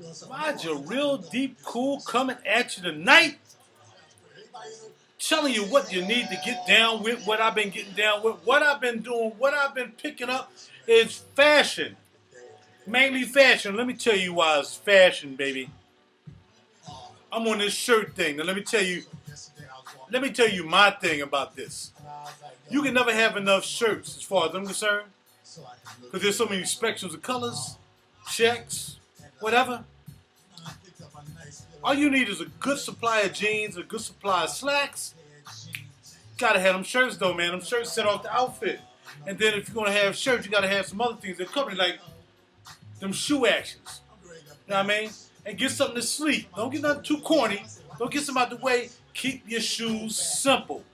RaJuR, real deep, cool, coming at you tonight. Telling you what you need to get down with, what I've been getting down with, what I've been doing, what I've been picking up is fashion. Mainly fashion. Let me tell you why it's fashion, baby. I'm on this shirt thing. Now let me tell you my thing about this. You can never have enough shirts as far as I'm concerned. Because there's so many spectrums of colors, checks, whatever. All you need is a good supply of jeans, a good supply of slacks. Gotta have them shirts though, man. Them shirts set off the outfit. And then if you're gonna have shirts, you gotta have some other things that cover it, like them shoe actions. You know what I mean? And get something to sleep. Don't get nothing too corny. Don't get something out the way. Keep your shoes simple.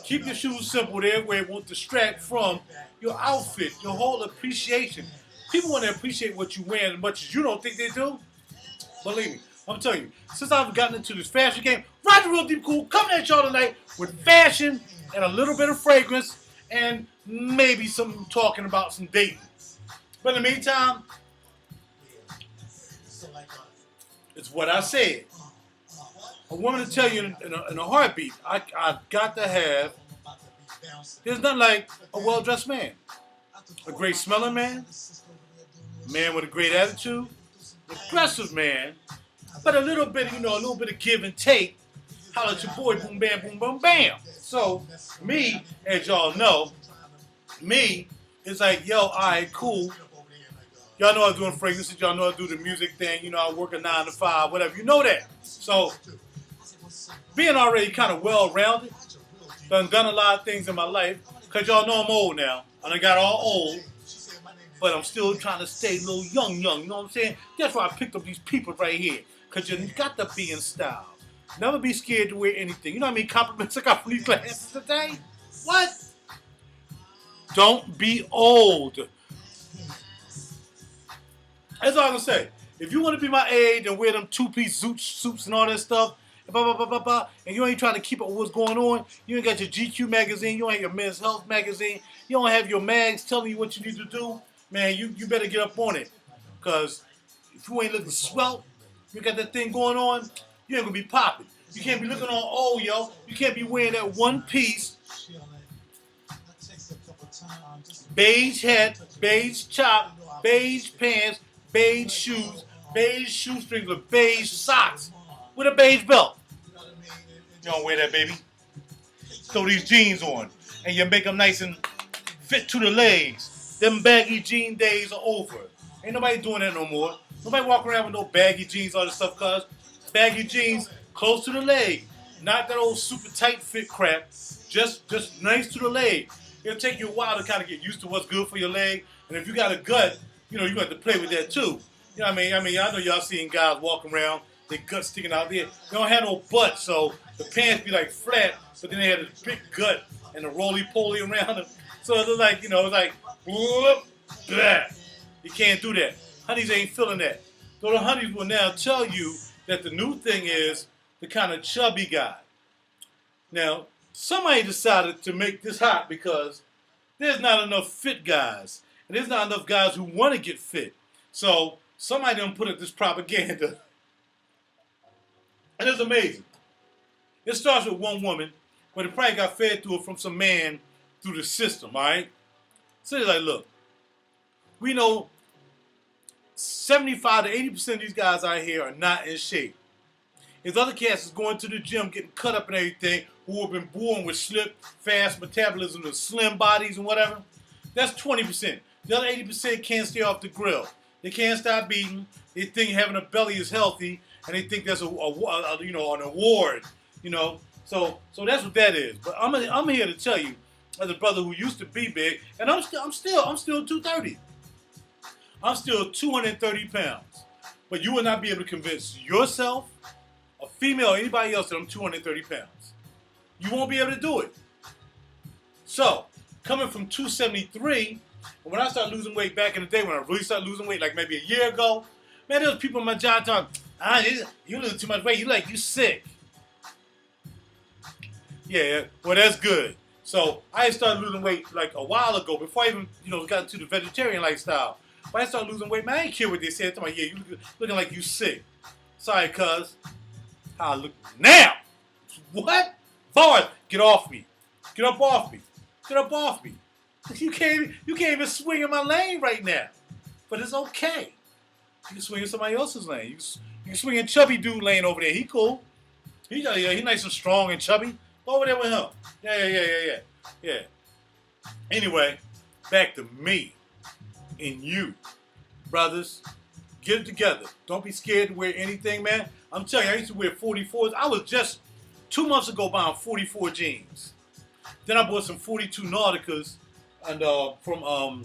Keep your shoes simple there where it won't distract from your outfit, your whole appreciation. People want to appreciate what you're wearing as much as you don't think they do. Believe me, I'm telling you, since I've gotten into this fashion game, RaJuR Real Deep Cool coming at y'all tonight with fashion and a little bit of fragrance and maybe some talking about some dating. But in the meantime, it's what I said. I wanted to tell you in a heartbeat, I got to have, there's nothing like a well-dressed man. A great smelling man, a man with a great attitude, aggressive man, but a little bit, a little bit of give and take. Holla at your boy, boom, bam, boom, boom, bam. So, me, as y'all know, me, it's like, yo, all right, cool. Y'all know I'm doing fragrances. Y'all know I do the music thing. I work a 9 to 5, whatever. You know that. So, being already kind of well-rounded, done a lot of things in my life, because y'all know I'm old now. And I got all old, but I'm still trying to stay a little young, you know what I'm saying? That's why I picked up these people right here, because you got to be in style. Never be scared to wear anything. You know how many compliments I got from these glasses today? What? Don't be old. That's all I'm going to say. If you want to be my age and wear them two-piece suits and all that stuff, and you ain't trying to keep up with what's going on, you ain't got your GQ magazine, you ain't your Men's Health magazine, you don't have your mags telling you what you need to do, man, you better get up on it. Because if you ain't looking swell, you got that thing going on, you ain't going to be popping. You can't be looking on old, yo. You can't be wearing that one piece, beige hat, beige top, beige pants, beige shoes, beige shoestrings with beige socks, with a beige belt. You don't wear that, baby. Throw these jeans on, and you make them nice and fit to the legs. Them baggy jean days are over. Ain't nobody doing that no more. Nobody walking around with no baggy jeans, all this stuff, cuz baggy jeans close to the leg. Not that old super tight fit crap. Just nice to the leg. It'll take you a while to kind of get used to what's good for your leg. And if you got a gut, you have to play with that too. You know what I mean? I know y'all seen guys walking around, their gut sticking out there. They don't have no butt, so the pants be like flat, but then they had this big gut and a roly-poly around them. So it look like, it's like, whoop, blah. You can't do that. Honeys ain't feeling that. So the honeys will now tell you that the new thing is the kind of chubby guy. Now, somebody decided to make this hot because there's not enough fit guys. And there's not enough guys who want to get fit. So somebody done put up this propaganda. And it's amazing. It starts with one woman, but it probably got fed to her from some man through the system, all right? So they're like, look, we know 75 to 80% of these guys out here are not in shape. His other cats is going to the gym, getting cut up and everything, who have been born with fast metabolism and slim bodies and whatever. That's 20%. The other 80% can't stay off the grill. They can't stop eating. They think having a belly is healthy, and they think that's an award. So that's what that is. But I'm here to tell you, as a brother who used to be big, and I'm still 230. I'm still 230 pounds. But you will not be able to convince yourself, a female, or anybody else that I'm 230 pounds. You won't be able to do it. So, coming from 273, and when I started losing weight back in the day, when I really started losing weight, like maybe a year ago, man, there was people in my job talking, you losing too much weight, you sick. Yeah, well, that's good. So I started losing weight like a while ago, before I even, got into the vegetarian lifestyle. When I started losing weight, man, I ain't care what they said. I'm like, yeah, you looking like you sick. Sorry, cuz. How I look now. What? Bars, get off me. Get up off me. Get up off me. You can't even swing in my lane right now. But it's okay. You can swing in somebody else's lane. You can swing in Chubby Dude lane over there. He cool. He nice and strong and chubby. Go over there with him. Yeah. Anyway, back to me and you. Brothers, get it together. Don't be scared to wear anything, man. I'm telling you, I used to wear 44s. I was just 2 months ago buying 44 jeans. Then I bought some 42 Nauticas and from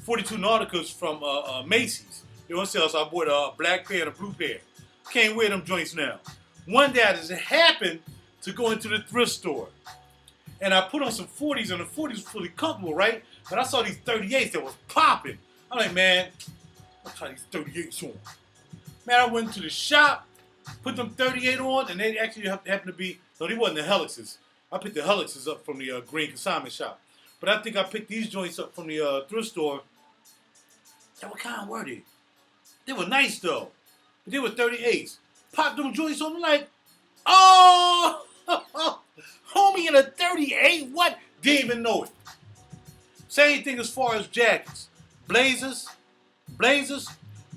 42 Nauticas from Macy's. They on sale, so I bought a black pair and a blue pair. Can't wear them joints now. One day I just happened to go into the thrift store. And I put on some 40s, and the 40s was fully comfortable, right? But I saw these 38s that was popping. I'm like, man, I'll try these 38s on. Man, I went to the shop, put them 38 on, and they actually happened to be, no, they wasn't the Helixes. I picked the Helixes up from the Green Consignment shop. But I think I picked these joints up from the thrift store. And what kind were they? They were nice, though. But they were 38s. Popped them joints on, like, oh, homie in a 38, what? Didn't even know it. Same thing as far as jackets. Blazers,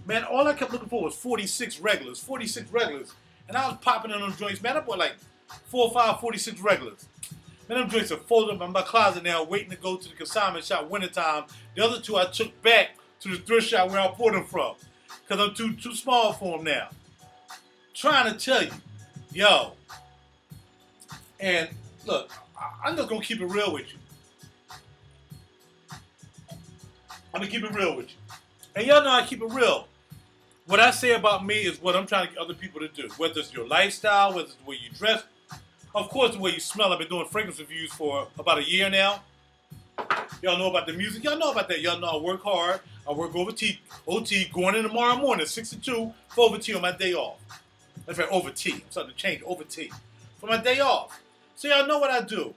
man, all I kept looking for was 46 regulars. And I was popping in them joints, man. I bought like 4 or 5 46 regulars. Man, them joints are folded up in my closet now, waiting to go to the consignment shop wintertime. The other 2 I took back to the thrift shop where I bought them from. Because I'm too small for them now. Trying to tell you, yo. And look, I'm just going to keep it real with you. I'm going to keep it real with you. And y'all know I keep it real. What I say about me is what I'm trying to get other people to do. Whether it's your lifestyle, whether it's the way you dress. Of course, the way you smell. I've been doing fragrance reviews for about a year now. Y'all know about the music. Y'all know about that. Y'all know I work hard. I work OT, going in tomorrow morning, 6 to 2, for OT on my day off. That's right, OT. I'm starting to change OT. For my day off. So y'all know what I do.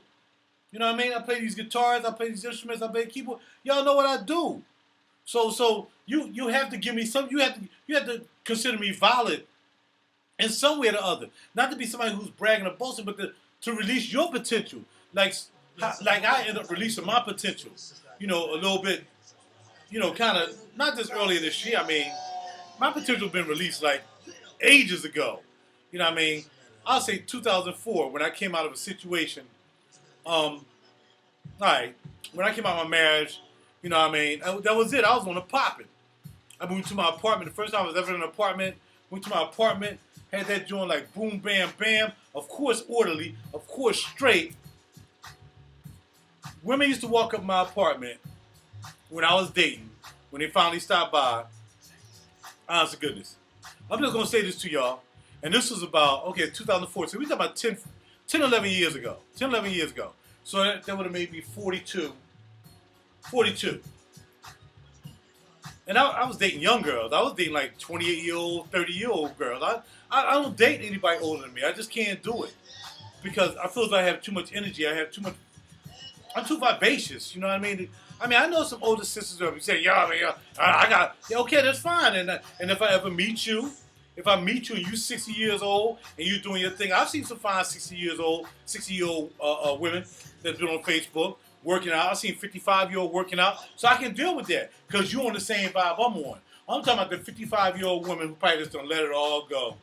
You know what I mean? I play these guitars. I play these instruments. I play keyboard. Y'all know what I do. So you have to give me some. You have to consider me valid in some way or the other. Not to be somebody who's bragging or boasting, but to release your potential. Like I end up releasing my potential. You know, a little bit. You know, kind of not just earlier this year. I mean, my potential been released like ages ago. You know what I mean? I'll say 2004 when I came out of a situation. All right, when I came out of my marriage, you know what I mean? That was it. I was on a popping. I moved to my apartment. The first time I was ever in an apartment. Went to my apartment. Had that joint like boom, bam, bam. Of course, orderly. Of course, straight. Women used to walk up my apartment when I was dating. When they finally stopped by. Honest to goodness. I'm just going to say this to y'all. And this was about, 2004. So we talking about 10, 11 years ago. 10, 11 years ago. So that would have made me 42. And I was dating young girls. I was dating like 28-year-old, 30-year-old girls. I don't date anybody older than me. I just can't do it. Because I feel as though I have too much energy. I'm too vivacious. You know what I mean? I know some older sisters who say, okay, that's fine. And if I ever meet you, and you're 60 years old and you're doing your thing, I've seen some fine 60-year-old women that's been on Facebook working out. I've seen 55-year-old working out. So I can deal with that because you're on the same vibe I'm on. I'm talking about the 55-year-old woman who probably just don't let it all go.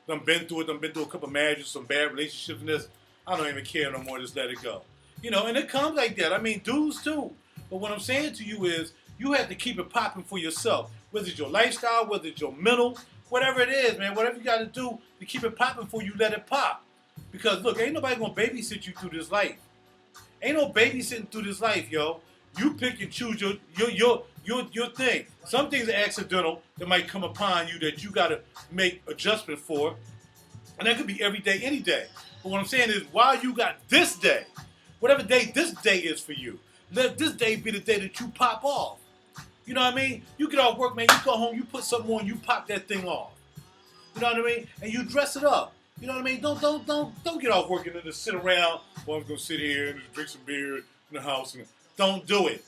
Done been through a couple marriages, some bad relationships and this. I don't even care no more, just let it go. You know, and it comes like that. I mean, dudes too. But what I'm saying to you is you have to keep it popping for yourself. Whether it's your lifestyle, whether it's your mental, whatever it is, man, whatever you got to do to keep it popping for you, let it pop. Because, look, ain't nobody going to babysit you through this life. Ain't no babysitting through this life, yo. You pick and choose your thing. Some things are accidental that might come upon you that you got to make adjustment for. And that could be every day, any day. But what I'm saying is while you got this day, whatever day this day is for you, let this day be the day that you pop off. You know what I mean? You get off work, man, you go home, you put something on, you pop that thing off. You know what I mean? And you dress it up. You know what I mean? Don't get off work and then just sit around. Well, I'm gonna sit here and just drink some beer in the house. And don't do it.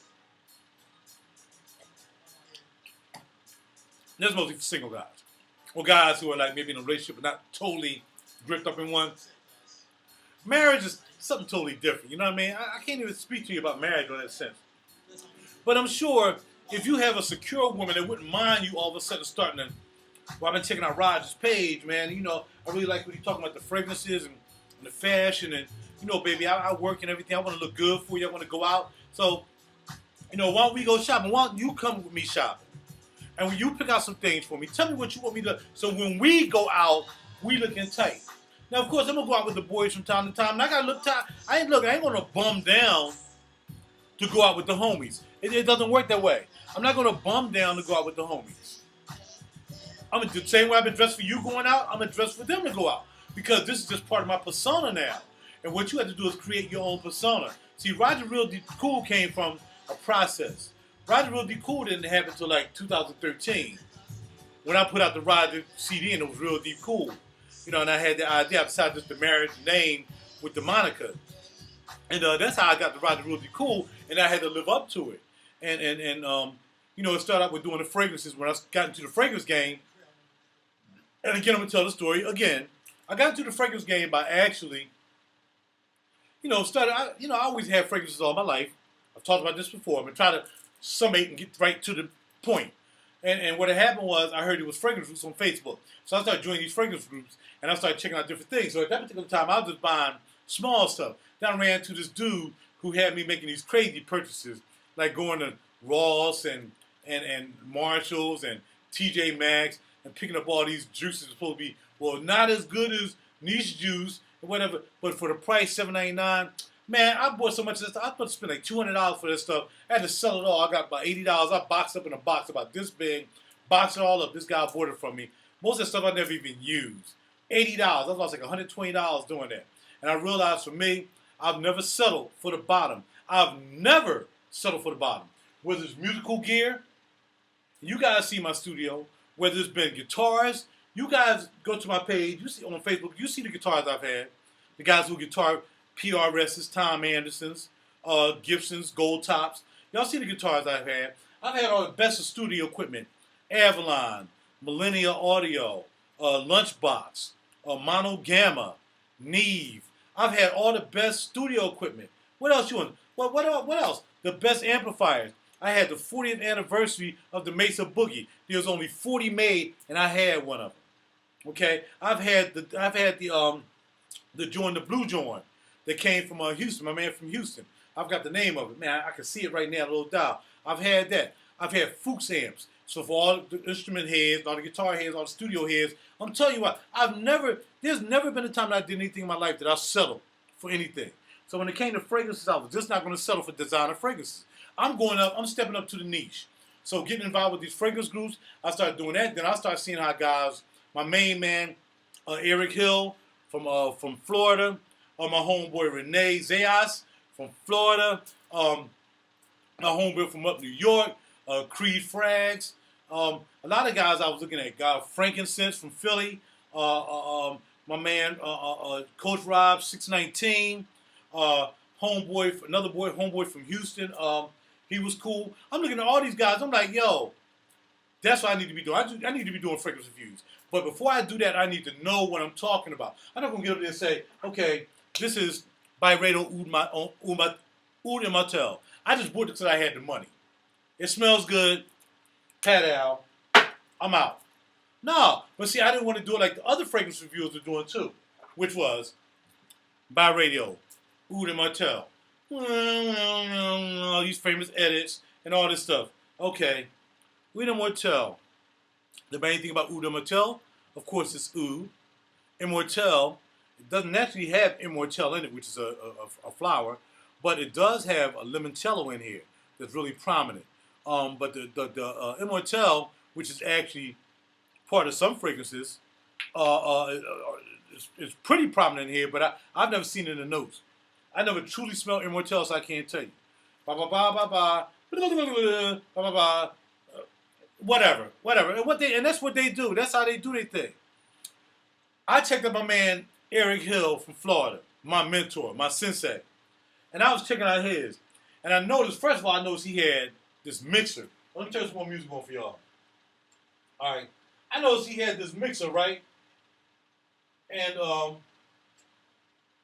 That's mostly for single guys. Or guys who are like maybe in a relationship but not totally gripped up in one. Marriage is something totally different. You know what I mean? I can't even speak to you about marriage in that sense. But I'm sure if you have a secure woman that wouldn't mind you all of a sudden starting to, well, I've been checking out RaJuR's page, man. You know, I really like what he's talking about the fragrances and the fashion and, you know, baby, I work and everything. I want to look good for you. I want to go out. So, you know, why don't we go shopping? Why don't you come with me shopping? And when you pick out some things for me, tell me what you want me to. So when we go out, we looking tight. Now, of course, I'm gonna go out with the boys from time to time, and I gotta look tight. I ain't gonna bum down to go out with the homies. It doesn't work that way. I'm not gonna bum down to go out with the homies. I'm gonna do the same way I've been dressed for you going out. I'm gonna dress for them to go out because this is just part of my persona now. And what you have to do is create your own persona. See, RaJuR Real Deep Cool came from a process. RaJuR Real Deep Cool didn't happen until like 2013 when I put out the RaJuR CD and it was Real Deep Cool. You know, and I had the idea, I decided just to marry the name with the moniker. And that's how I got the RaJuR Real Deep Cool, and I had to live up to it. And you know, it started out with doing the fragrances when I got into the fragrance game. And again, I'm going to tell the story again. I got into the fragrance game by actually, you know, I always had fragrances all my life. I've talked about this before. I'm going to try to summate and get right to the point. And what had happened was I heard it was fragrance groups on Facebook. So I started joining these fragrance groups, and I started checking out different things. So at that particular time, I was just buying small stuff. Then I ran into this dude who had me making these crazy purchases, like going to Ross and Marshalls and TJ Maxx and picking up all these juices supposed to be, well, not as good as niche juice or whatever, but for the price, $7.99. Man, I bought so much of this stuff. I was supposed to spend like $200 for this stuff. I had to sell it all. I got about $80. I boxed up in a box about this big, boxed it all up. This guy bought it from me. Most of the stuff I never even used. $80. I lost like $120 doing that. And I realized for me, I've never settled for the bottom. I've never settled for the bottom. Whether it's musical gear, you guys see my studio. Whether it's been guitars, you guys go to my page. You see on Facebook, you see the guitars I've had. The guys who guitar PRSs, Tom Andersons, Gibsons, Gold Tops. Y'all see the guitars I've had. I've had all the best of studio equipment. Avalon, Millennia Audio, Lunchbox, Mono Gamma, Neve. I've had all the best studio equipment. What else you want? What else? The best amplifiers. I had the 40th anniversary of the Mesa Boogie. There was only 40 made, and I had one of them. Okay, I've had the joint, the blue joint that came from Houston. My man from Houston. I've got the name of it. Man, I can see it right now, a little dial. I've had that. I've had Fuchs amps. So for all the instrument heads, all the guitar heads, all the studio heads, I'm telling you what, there's never been a time that I did anything in my life that I settled for anything. So when it came to fragrances, I was just not going to settle for designer fragrances. I'm stepping up to the niche. So getting involved with these fragrance groups, I started doing that. Then I started seeing how guys, my main man, Eric Hill from Florida, my homeboy Renee Zayas from Florida, my homeboy from up New York, Creed Frags. A lot of guys I was looking at, Frankincense from Philly, my man Coach Rob 619, homeboy from Houston. He was cool. I'm looking at all these guys. I'm like, yo, that's what I need to be doing. I need to be doing fragrance reviews. But before I do that, I need to know what I'm talking about. I'm not going to get up there and say, okay, this is Byredo Oud and Martell. I just bought it because I had the money. It smells good. Pat Al. I'm out. No. But see, I didn't want to do it like the other fragrance reviewers were doing too, which was Byredo Oud and Martell. All these famous edits and all this stuff. Okay. Oud and Martell. The main thing about Oud and Martell, of course, it's Oud. Immortelle, it doesn't actually have Immortelle in it, which is a flower, but it does have a limoncello in here that's really prominent. But the Immortelle, which is actually part of some fragrances, is pretty prominent here, but I've never seen it in the notes. I never truly smelled Immortelle, so I can't tell you. Whatever. And that's what they do. That's how they do their thing. I checked out my man Eric Hill from Florida, my mentor, my sensei. And I was checking out his. And I noticed, first of all, he had this mixer. Let me turn some more music on for y'all. All right. I noticed he had this mixer, right? And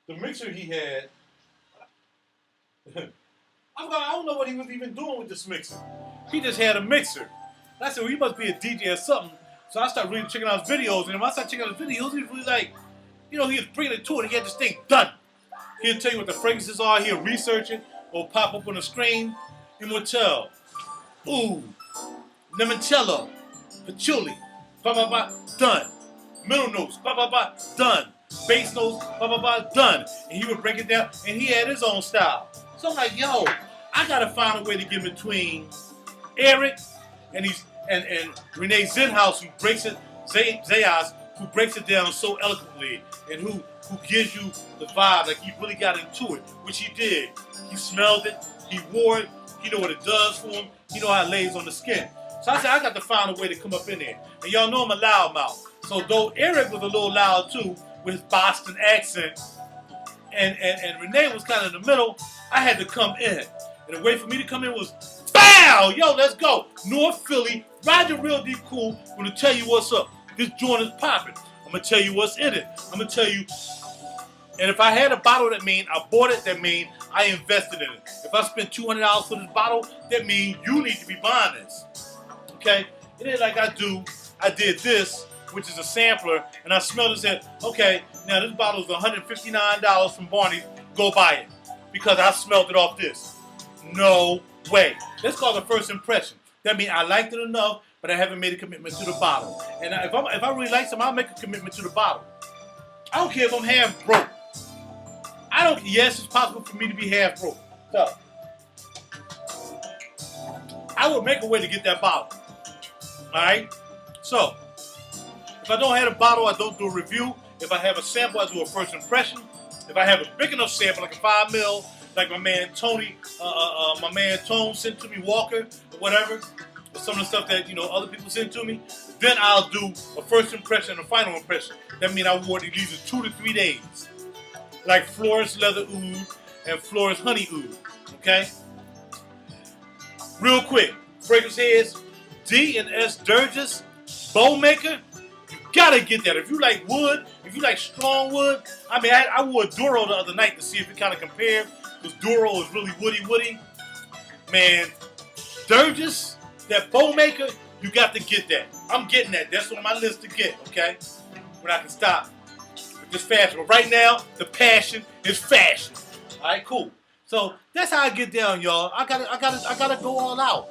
the mixer he had, I don't know what he was even doing with this mixer. He just had a mixer. And I said, well, he must be a DJ or something. So I started really checking out his videos. And when I started checking out his videos, he was really like, he was bringing it to it. He had this thing done. He'll tell you what the fragrances are. He'll research it. Or pop up on the screen. Immortelle. Ooh. Limoncello. Patchouli. Blah, blah, blah. Done. Middle notes. Blah, blah, blah. Done. Bass notes. Blah, blah, blah. Done. And he would break it down. And he had his own style. So I'm like, yo, I got to find a way to get between Eric and Renee Zinhouse, who breaks it, Zayas, who breaks it down so eloquently, and who gives you the vibe, like he really got into it, which he did. He smelled it, he wore it, he know what it does for him, he know how it lays on the skin. So I said, I got to find a way to come up in there. And y'all know I'm a loudmouth. So though Eric was a little loud too, with his Boston accent, and Renee was kind of in the middle, I had to come in. And the way for me to come in was, BOW! Yo, let's go. North Philly, RaJuR Real Deep Cool, I'm going to tell you what's up. This joint is popping. I'm going to tell you what's in it. I'm going to tell you. And if I had a bottle, that mean I bought it, that mean I invested in it. If I spent $200 for this bottle, that mean you need to be buying this. Okay? It ain't like I did this, which is a sampler, and I smelled it and said, okay, now this bottle is $159 from Barney's, go buy it. Because I smelled it off this. No way. That's called a first impression. That means I liked it enough, but I haven't made a commitment to the bottle. And if I really like something, I'll make a commitment to the bottle. I don't care if I'm half broke. Yes, it's possible for me to be half broke. So, I would make a way to get that bottle. Alright? So, if I don't have a bottle, I don't do a review. If I have a sample, I do a first impression. If I have a big enough sample, like a 5 mil, like my man Tony sent to me, Walker, or whatever, or some of the stuff that other people send to me, then I'll do a first impression and a final impression. That means I wore it at least 2 to 3 days, like Florist Leather Oud and Florist Honey Oud. Okay. Real quick, fragrance heads, D and S Durgis, Bow Maker. Gotta get that. If you like wood, if you like strong wood, I wore Duro the other night to see if it kind of compared, because Duro is really woody. Man, Durgis, that Bow Maker, you got to get that. I'm getting that. That's on my list to get, okay? When I can stop with this fashion. But right now, the passion is fashion. All right, cool. So that's how I get down, y'all. I gotta go all out.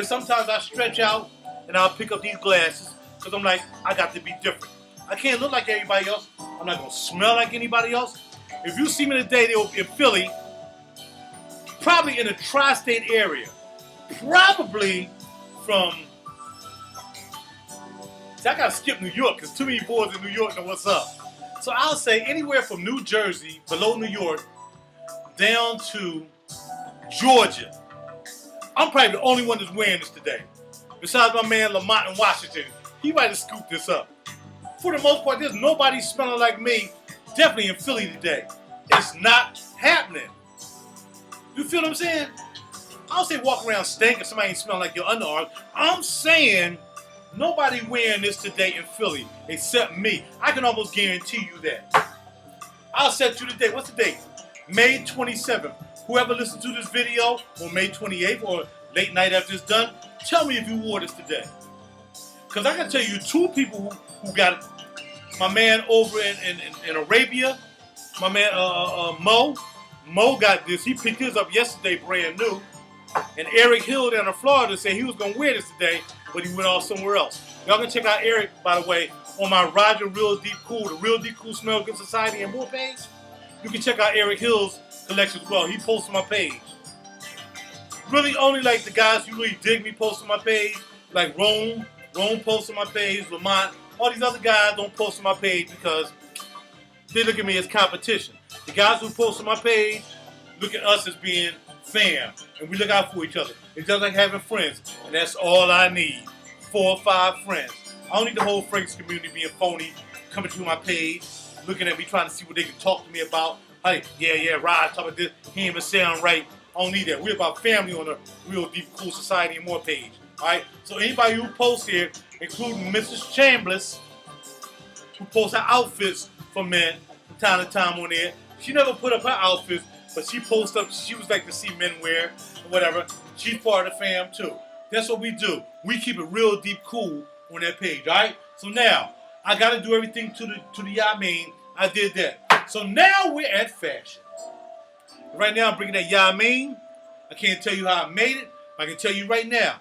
Sometimes I stretch out and I'll pick up these glasses. Because I'm like, I got to be different. I can't look like everybody else. I'm not going to smell like anybody else. If you see me today, in Philly, probably in the tri-state area, probably from, see, I got to skip New York because too many boys in New York know what's up. So I'll say anywhere from New Jersey, below New York, down to Georgia. I'm probably the only one that's wearing this today. Besides my man Lamont in Washington. He might have scooped this up. For the most part, there's nobody smelling like me, definitely in Philly today. It's not happening. You feel what I'm saying? I don't say walk around stink if somebody ain't smelling like your underarms. I'm saying nobody wearing this today in Philly except me. I can almost guarantee you that. I'll set you the date. What's the date? May 27th. Whoever listens to this video on May 28th or late night after it's done, tell me if you wore this today. Because I can tell you 2 people who got it. My man over in Arabia, my man Mo. Mo got this. He picked his up yesterday, brand new. And Eric Hill down in Florida said he was going to wear this today, but he went off somewhere else. Y'all can check out Eric, by the way, on my RaJuR Real Deep Cool, the Real Deep Cool Smell Good Society and more page. You can check out Eric Hill's collection as well. He posts on my page. Really only like the guys who really dig me post on my page, like Rome posts on my page, Lamont. All these other guys don't post on my page because they look at me as competition. The guys who post on my page look at us as being fam, and we look out for each other. It's just like having friends, and that's all I need. 4 or 5 friends. I don't need the whole friends community being phony, coming to my page, looking at me, trying to see what they can talk to me about. Hey, yeah, Rod, talk about this. He ain't even sound right. I don't need that. We're about family on the Real Deep Cool Society and more page. All right. So anybody who posts here, including Mrs. Chambliss, who posts her outfits for men from time to time on there. She never put up her outfits, but she posts up. She was like to see men wear or whatever. She's part of the fam too. That's what we do. We keep it real deep cool on that page. All right. So now I got to do everything to the Yamin. I did that. So now we're at fashion. Right now I'm bringing that Yamin. I can't tell you how I made it. I can tell you right now.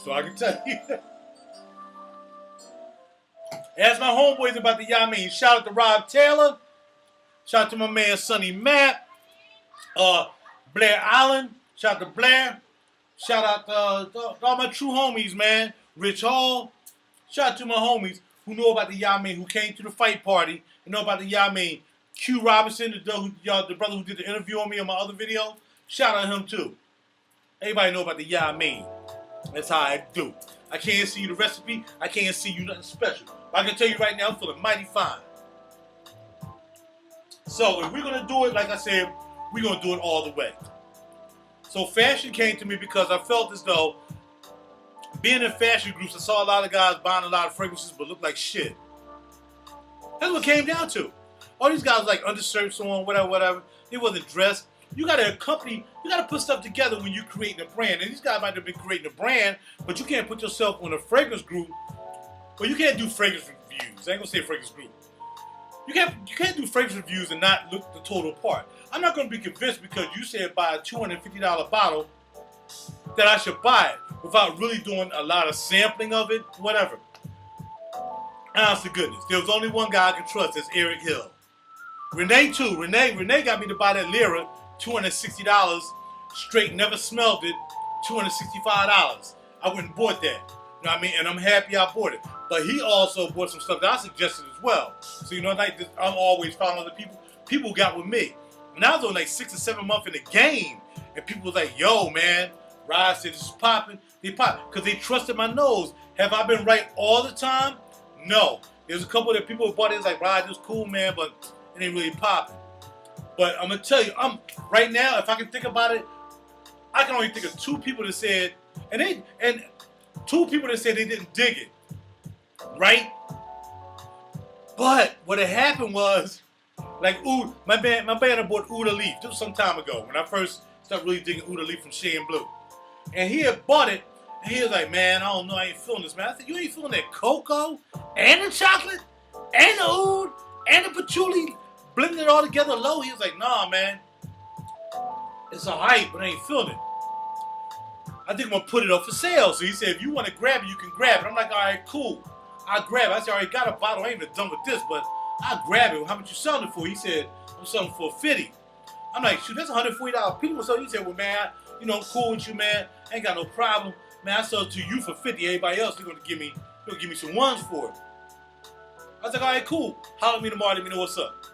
So I can tell you. Ask my homeboys about the Yamin. Shout out to Rob Taylor. Shout out to my man Sonny Matt. Blair Allen. Shout out to Blair. Shout out to all my true homies, man. Rich Hall. Shout out to my homies who know about the Yamin, who came to the fight party and know about the Yamin. Q Robinson, the brother who did the interview on me on my other video. Shout out to him too. Everybody know about the Yamin. That's how I do. I can't see you the recipe. I can't see you nothing special. But I can tell you right now, I'm feeling mighty fine. So if we're going to do it, like I said, we're going to do it all the way. So fashion came to me because I felt as though being in fashion groups, I saw a lot of guys buying a lot of fragrances but look like shit. That's what it came down to. All these guys like undershirts on, whatever. They wasn't dressed. You got to accompany, you got to put stuff together when you're creating a brand. And these guys might have been creating a brand, but you can't put yourself on a fragrance group. Well, you can't do fragrance reviews. I ain't gonna say fragrance group. You can't do fragrance reviews and not look the total part. I'm not gonna be convinced because you said buy a $250 bottle that I should buy it without really doing a lot of sampling of it, whatever. Honest to goodness, there was only one guy I could trust. That's Eric Hill. Renee too. Renee got me to buy that Lyra, $260 straight. Never smelled it. $265. I went and bought that. You know what I mean? And I'm happy I bought it. But he also bought some stuff that I suggested as well. So, you know, like this, I'm always following other people. People got with me. And I was on like 6 or 7 months in the game. And people was like, yo, man, Rod said this is popping. They pop. Because they trusted my nose. Have I been right all the time? No. There's a couple of people who bought it. It's like, Rod, this cool, man, but it ain't really popping. But I'm going to tell you, right now, if I can think about it, I can only think of 2 people that said, and 2 people that said they didn't dig it. Right? But what had happened was, like, my band bought Uda Leaf. This was some time ago when I first started really digging Uda Leaf from Shea and Blue. And he had bought it, and he was like, man, I don't know, I ain't feeling this, man. I said, you ain't feeling that cocoa, and the chocolate, and the oud, and the patchouli, blending it all together low? He was like, nah, man. It's alright, but I ain't feeling it. I think I'm going to put it up for sale. So he said, if you want to grab it, you can grab it. I'm like, all right, cool. I'll grab it. I said, I already got a bottle. I ain't even done with this, but I'll grab it. How much you selling it for? He said, I'm selling it for $50. I'm like, shoot, that's $140. People so he said, well, man, you know, I'm cool with you, man. I ain't got no problem. Man, I sell it to you for $50. Everybody else, they're going to give me some ones for it. I was like, all right, cool. Holler at me tomorrow. Let me know what's up.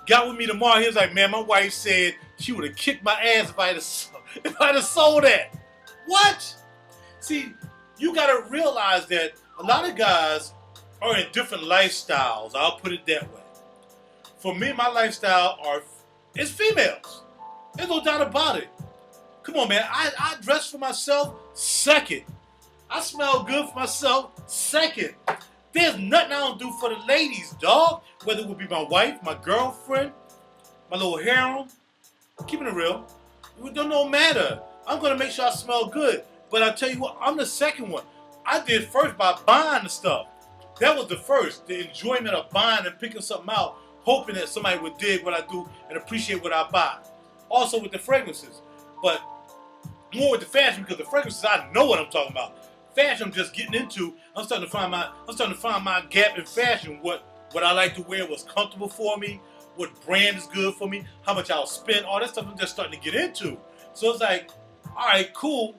Got with me tomorrow. He was like, man, my wife said she would have kicked my ass if I had sold that. What? See, you got to realize that a lot of guys are in different lifestyles. I'll put it that way. For me, my lifestyle is females. There's no doubt about it. Come on, man. I dress for myself, second. I smell good for myself, second. There's nothing I don't do for the ladies, dog. Whether it would be my wife, my girlfriend, my little harem. Keeping it real. It don't matter. I'm going to make sure I smell good. But I tell you what, I'm the second one. I did first by buying the stuff. That was the first. The enjoyment of buying and picking something out, hoping that somebody would dig what I do and appreciate what I buy. Also with the fragrances. But more with the fashion, because the fragrances, I know what I'm talking about. Fashion, I'm just getting into. I'm starting to find my gap in fashion. What I like to wear, what's comfortable for me, what brand is good for me, how much I'll spend, all that stuff I'm just starting to get into. So it's like, all right, cool.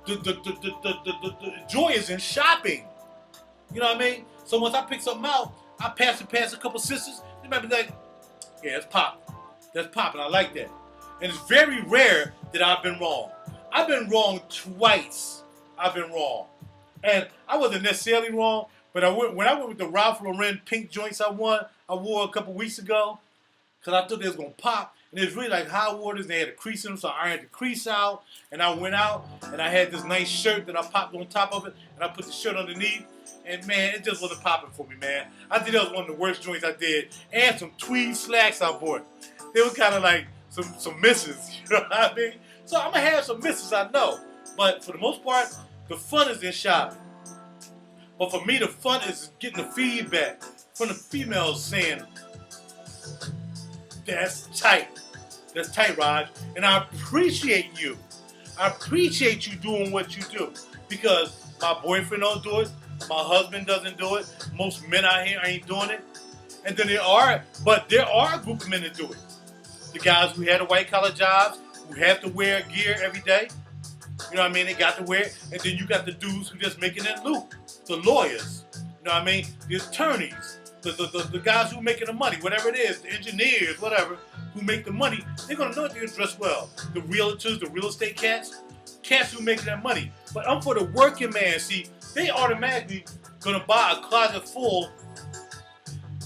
The joy is in shopping. You know what I mean? So once I pick something out, I pass a couple sisters. They might be like, yeah, it's popping. That's popping. I like that. And it's very rare that I've been wrong. I've been wrong twice. I've been wrong. And I wasn't necessarily wrong, but when I went with the Ralph Lauren pink joints I wore a couple weeks ago, because I thought they was going to pop. And it was really like high waters. They had a crease in them, so I ironed the crease out. And I went out, and I had this nice shirt that I popped on top of it, and I put the shirt underneath. And, man, it just wasn't popping for me, man. I think that was one of the worst joints I did. And some tweed slacks I bought. They were kind of like some misses, you know what I mean? So I'm going to have some misses, I know. But for the most part, the fun is in shopping. But for me, the fun is getting the feedback from the females saying, that's tight. That's tight, Raj. And I appreciate you. I appreciate you doing what you do. Because my boyfriend don't do it. My husband doesn't do it. Most men out here ain't doing it. And then there are a group of men that do it. The guys who had the white collar jobs, who have to wear gear every day. You know what I mean? They got to wear it. And then you got the dudes who just making it loot. The lawyers. You know what I mean? The attorneys. The guys who making the money, whatever it is, the engineers, whatever, who make the money, they're going to know they're going to dress well. The realtors, the real estate cats who making that money. But I'm for the working man. See, they automatically going to buy a closet full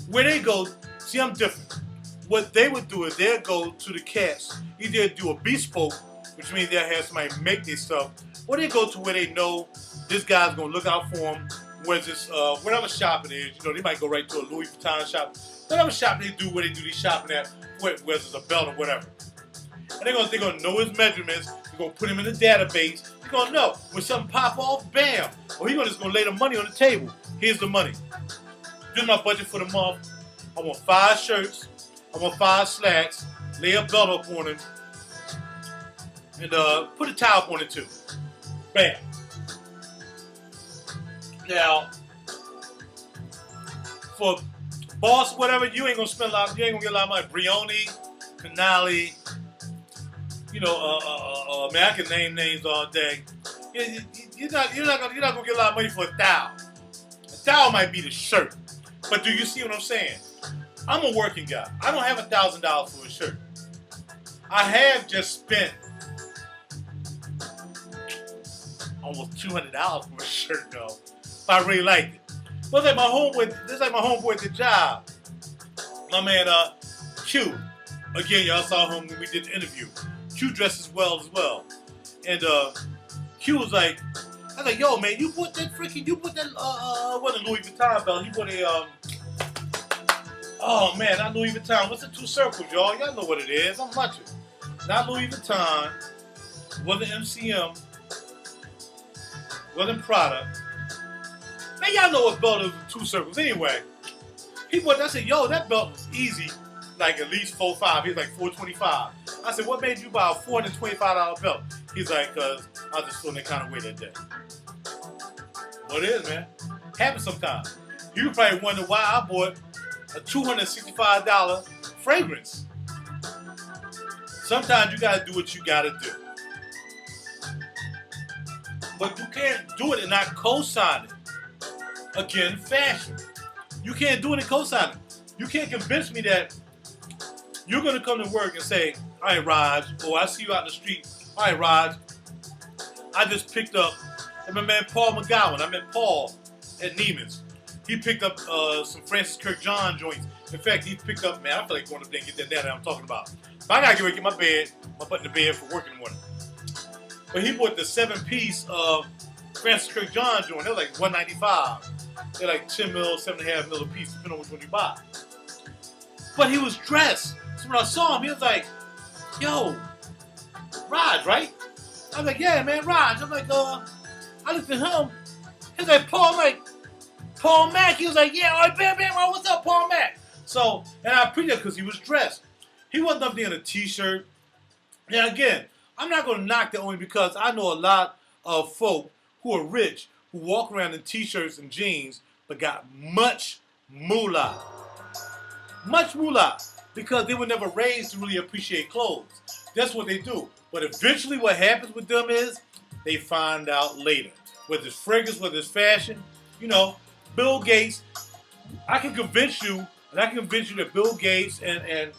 where they go. See, I'm different. What they would do is they'll go to the cats, either do a bespoke, which means they'll have somebody make their stuff, or they go to where they know this guy's going to look out for them. Whether it's whatever shop it is, you know, they might go right to a Louis Vuitton shop. Whatever shop they do, where they do these shopping at, whether it's a belt or whatever. And they're gonna know his measurements. They're gonna put him in the database. They're gonna know when something pop off, bam. Or he's just gonna lay the money on the table. Here's the money. This is my budget for the month. I want 5 shirts. I want 5 slacks. Lay a belt up on him, and put a towel up on it too. Bam. Now, for boss, whatever, you ain't gonna spend a lot. You ain't gonna get a lot of money. Brioni, Canali, you know, man, I can name names all day. You're not gonna get a lot of money for a towel. A towel might be the shirt, but do you see what I'm saying? I'm a working guy. I don't have $1,000 for a shirt. I have just spent almost $200 for a shirt, though. I really liked it. But like my homeboy at the job. My man Q. Again, y'all saw him when we did the interview. Q dresses well as well. And Q was like, I was like, yo man, you put that what a Louis Vuitton belt. He put a oh man, not Louis Vuitton. What's the 2 circles, y'all? Y'all know what it is. I'm munching. Not Louis Vuitton. Wasn't MCM. Wasn't Prada. Man, y'all know what belt is with 2 circles. Anyway, I said, yo, that belt was easy, like at least $4.5. He was like $4.25. I said, what made you buy a $425 belt? He's like, cause I was just feeling that kind of way that day. Well, it is, man. Happens sometimes. You probably wonder why I bought a $265 fragrance. Sometimes you gotta do what you gotta do. But you can't do it and not co-sign it. Again, fashion. You can't do it and co-sign it. You can't convince me that you're going to come to work and say, all right, Raj, or I see you out in the street. All right, Raj, I just picked up, and my man Paul McGowan. I met Paul at Neiman's. He picked up some Francis Kirk John joints. In fact, he picked up, man, I feel like going up there and get that down I'm talking about. But I got to get ready to get my butt in the bed for work in the morning. But he bought the 7-piece Francis Kirk John joint. They were like $195. They're like 10 mil, 7.5 mil a piece, depending on which one you buy. But he was dressed. So when I saw him, he was like, yo, Raj, right? I was like, yeah, man, Raj. I'm like, I looked at him. He was like, Paul, I'm like, Paul Mack. He was like, yeah, all right, bam, bam, what's up, Paul Mack? So, and I appreciate it because he was dressed. He wasn't up there in a t-shirt. Now, again, I'm not going to knock that only because I know a lot of folk who are rich, who walk around in t-shirts and jeans, but got much moolah. Much moolah. Because they were never raised to really appreciate clothes. That's what they do. But eventually what happens with them is they find out later. Whether it's fragrance, whether it's fashion, you know, Bill Gates, I can convince you that Bill Gates and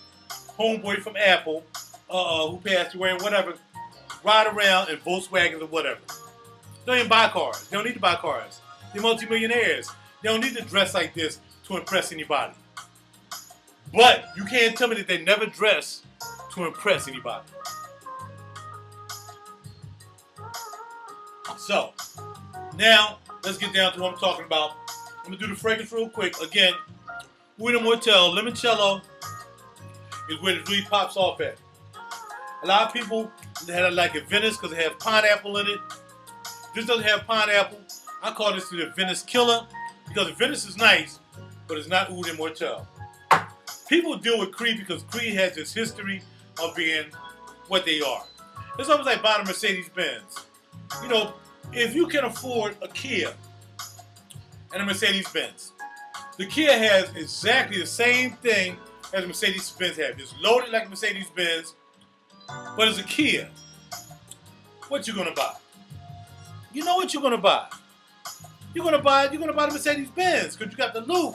homeboy from Apple, who passed away or whatever, ride around in Volkswagens or whatever. They don't even buy cars. They don't need to buy cars. They're multimillionaires. They don't need to dress like this to impress anybody. But you can't tell me that they never dress to impress anybody. So, now, let's get down to what I'm talking about. I'm going to do the fragrance real quick. Again, Ude Mortel Limoncello is where it really pops off at. A lot of people had like a Venice because it has pineapple in it. This doesn't have pineapple. I call this the Venice killer because the Venice is nice, but it's not Ude Mortel. People deal with Creed because Creed has this history of being what they are. It's almost like buying a Mercedes-Benz. You know, if you can afford a Kia and a Mercedes-Benz, the Kia has exactly the same thing as a Mercedes-Benz has. It's loaded like a Mercedes-Benz, but it's a Kia. What you gonna buy? You know what you're gonna buy. You're gonna buy the Mercedes-Benz because you got the loop.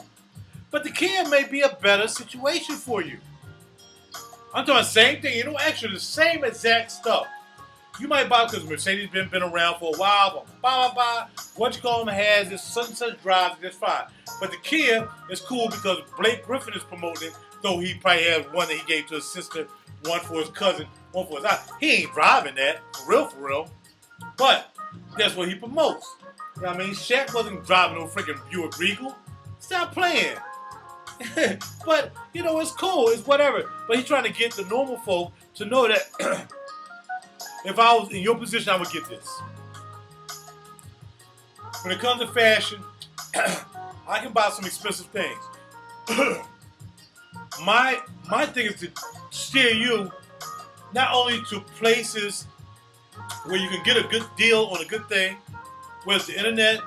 But the Kia may be a better situation for you. I'm talking the same thing. You know, actually the same exact stuff. You might buy because Mercedes been around for a while, but what you call them has this such and such drives, that's fine. But the Kia is cool because Blake Griffin is promoting it, though he probably has one that he gave to his sister, one for his cousin, one for his aunt. He ain't driving that, for real. But that's what he promotes. You know what I mean? Shaq wasn't driving no freaking Buick Regal. Stop playing. But, you know, it's cool, it's whatever. But he's trying to get the normal folk to know that if I was in your position, I would get this. When it comes to fashion, I can buy some expensive things. My thing is to steer you not only to places where you can get a good deal on a good thing, whether it's the internet,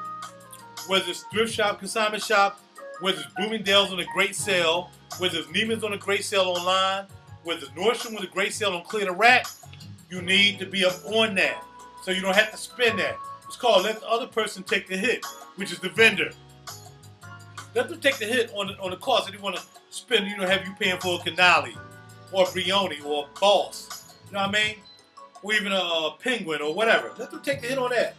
whether it's thrift shop, consignment shop, whether it's Bloomingdale's on a great sale, whether it's Neiman's on a great sale online, whether it's Nordstrom with a great sale on Clear the Rack, you need to be up on that. So you don't have to spend that. It's called let the other person take the hit, which is the vendor. Let them take the hit on the cost that they want to spend, you know, have you paying for a Canali or a Brioni or a Boss. You know what I mean? Or even a Penguin or whatever. Let them take the hit on that.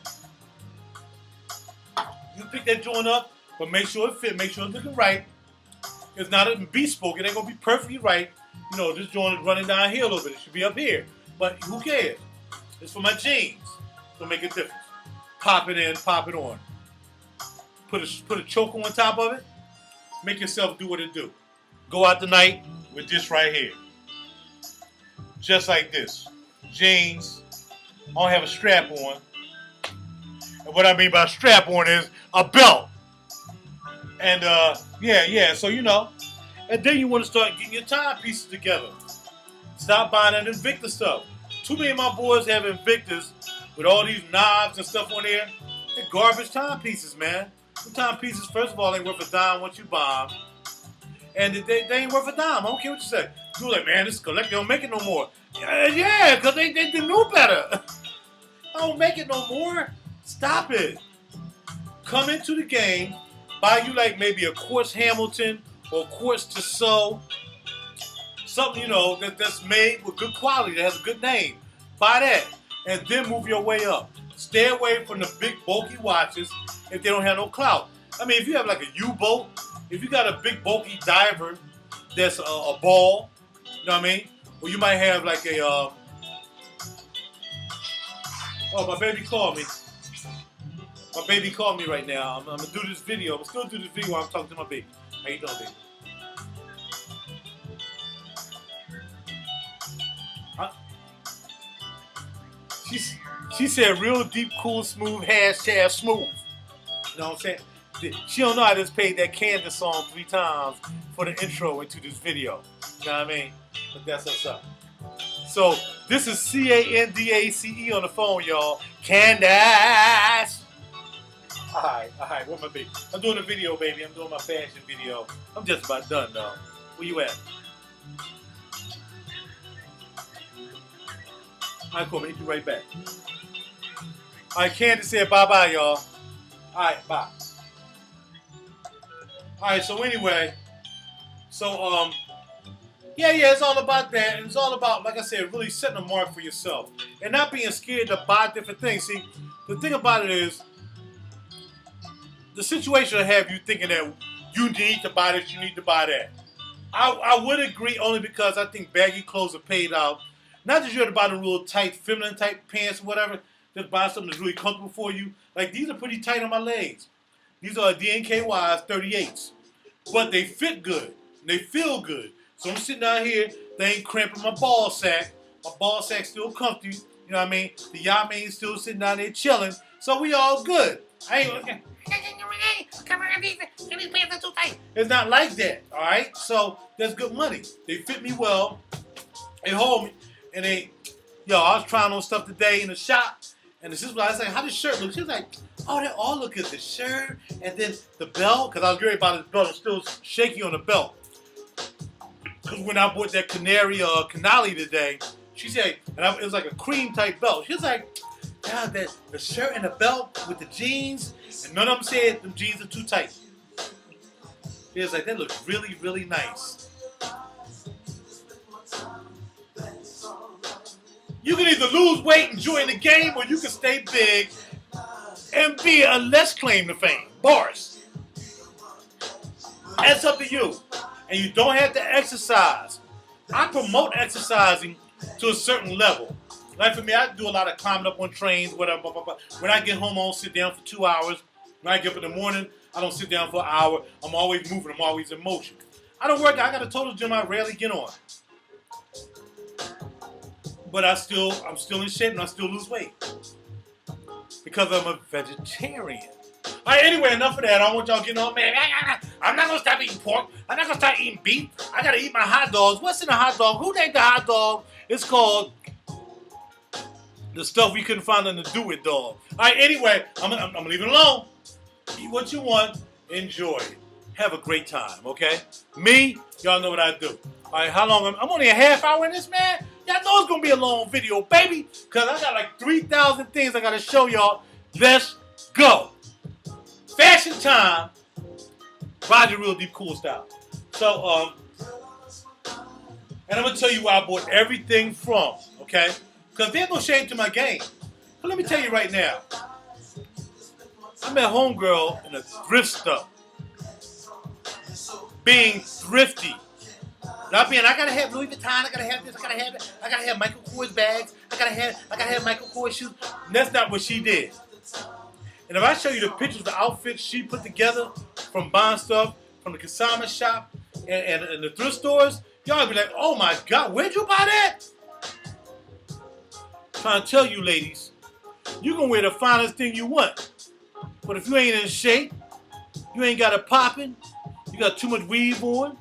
You pick that joint up, but make sure it fit, make sure it's looking right. It's not a bespoke, it ain't gonna be perfectly right. You know, this joint is running down here a little bit. It should be up here. But who cares? It's for my jeans. It'll make a difference. Pop it in, pop it on. Put a choke on top of it. Make yourself do what it do. Go out tonight with this right here. Just like this. Jeans. I don't have a strap on. And what I mean by strap on is a belt. And yeah, so you know. And then you want to start getting your timepieces together. Stop buying that Invicta stuff. Too many of my boys have Invictas with all these knobs and stuff on there. They're garbage timepieces, man. Some timepieces, first of all, ain't worth a dime once you buy them. And they ain't worth a dime. I don't care what you say. You're like, man, this collector don't make it no more. Yeah, because they knew better. I don't make it no more. Stop it. Come into the game, buy you like maybe a Quartz Hamilton or Quartz Tissot. Something, you know, that's made with good quality, that has a good name. Buy that, and then move your way up. Stay away from the big, bulky watches if they don't have no clout. I mean, if you have like a U-boat, if you got a big, bulky diver that's a ball, you know what I mean? Or you might have like a, oh, my baby called me. My baby called me right now. I'm going to do this video. I'm still do this video while I'm talking to my baby. How you doing, baby? She said real deep, cool, smooth, hashtag smooth. You know what I'm saying? She don't know I just played that Candace song 3 times for the intro into this video. You know what I mean? But that's what's up. So this is Candace on the phone, y'all. Candace. All right. Where my baby? I'm doing a video, baby. I'm doing my fashion video. I'm just about done, though. Where you at? All right, cool. I'm going to hit you right back. All right, Candace said bye-bye, y'all. All right, bye. All right, so anyway, yeah, it's all about that. And it's all about, like I said, really setting a mark for yourself. And not being scared to buy different things. See, the thing about it is, the situation will have you thinking that you need to buy this, you need to buy that. I would agree only because I think baggy clothes are paid out. Not that you have to buy the real tight, feminine type pants or whatever. Just buy something that's really comfortable for you. Like these are pretty tight on my legs. These are DNKY's 38s. But they fit good. They feel good. So I'm sitting out here, they ain't cramping my ball sack. My ball sack's still comfy. You know what I mean? The Yame's still sitting down there chilling. So we all good. I ain't it's not like that, all right? So that's good money. They fit me well. They hold me. And I was trying on stuff today in the shop. And the sister was like, how does the shirt look? She was like, oh, they all look good. The shirt and then the belt. Because I was worried about the belt. I'm still shaky on the belt. Because when I bought that canali today, she said, it was like a cream type belt. She was like, yeah, the shirt and the belt with the jeans. And none of them said them jeans are too tight. She was like, that looks really, really nice. You can either lose weight enjoying the game, or you can stay big and be a less claim to fame. Bars. That's up to you. And you don't have to exercise. I promote exercising to a certain level. Like for me, I do a lot of climbing up on trains, whatever. Blah, blah, blah. When I get home, I don't sit down for 2 hours. When I get up in the morning, I don't sit down for an hour. I'm always moving. I'm always in motion. I don't work. I got a total gym I rarely get on. But I'm still in shape and I still lose weight. Because I'm a vegetarian. All right, anyway, enough of that. I don't want y'all getting on, man. I'm not going to stop eating pork. I'm not going to start eating beef. I got to eat my hot dogs. What's in a hot dog? Who named the hot dog? It's called the stuff we couldn't find nothing to do with dog. All right, anyway, I'm going to leave it alone. Eat what you want. Enjoy it. Have a great time, okay? Me, y'all know what I do. All right, how long? I'm only a half hour in this, man. Y'all know it's going to be a long video, baby. Because I got like 3,000 things I got to show y'all. Let's go. Fashion time. RaJuR Deep Cool Style. So, and I'm going to tell you where I bought everything from, okay? Because there's no shame to my game. But let me tell you right now. I met homegirl in a thrift store. Being thrifty. Not being, I gotta have Louis Vuitton, I gotta have this, I gotta have that, I gotta have Michael Kors bags, I gotta have Michael Kors shoes. And that's not what she did. And if I show you the pictures of the outfits she put together from buying stuff from the consignment shop and the thrift stores, y'all be like, oh my God, where'd you buy that? I'm trying to tell you ladies, you can wear the finest thing you want. But if you ain't in shape, you ain't got it popping, you got too much weave on,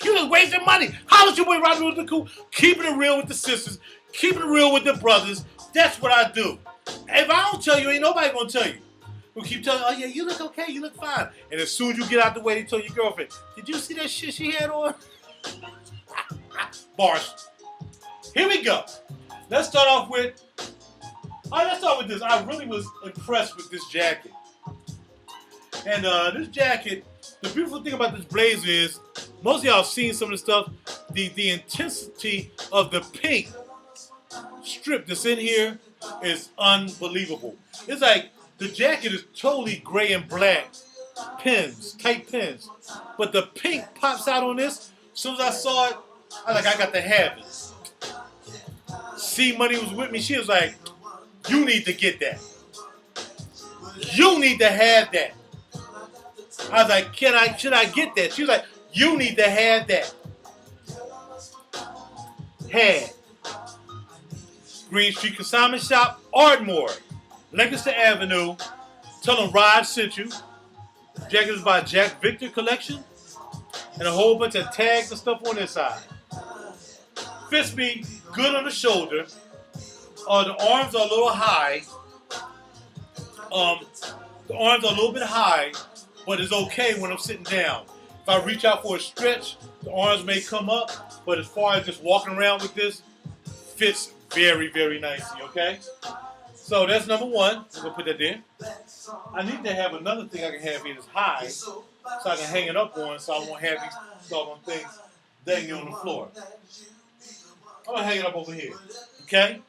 you just wasting money. How was your boy RaJuR the Cool? Keeping it real with the sisters, keeping it real with the brothers. That's what I do. If I don't tell you, ain't nobody gonna tell you. We'll keep telling you, oh yeah, you look okay, you look fine. And as soon as you get out the way, they tell your girlfriend, did you see that shit she had on? Bars. Here we go. Let's start with this. I really was impressed with this jacket. And this jacket, the beautiful thing about this blazer is, most of y'all have seen some of the stuff, the intensity of the pink strip that's in here is unbelievable. It's like the jacket is totally gray and black pins, tight pins. But the pink pops out on this. As soon as I saw it, I got to have it. C Money was with me. She was like, you need to get that. You need to have that. I was like, should I get that? She was like, you need to have that. Had. Green Street Consignment Shop, Ardmore, Lancaster Avenue. Tell them Rod sent you. Jacket is by Jack Victor Collection. And a whole bunch of tags and stuff on this side. Fits me good on the shoulder. The arms are a little high. The arms are a little bit high, but it's okay when I'm sitting down. If I reach out for a stretch, the arms may come up, but as far as just walking around with this, fits very, very nicely, okay? So that's number one. I'm going to put that there. I need to have another thing I can have here that's high, so I can hang it up on, so I won't have these doggone things dangling on the floor. I'm going to hang it up over here, okay?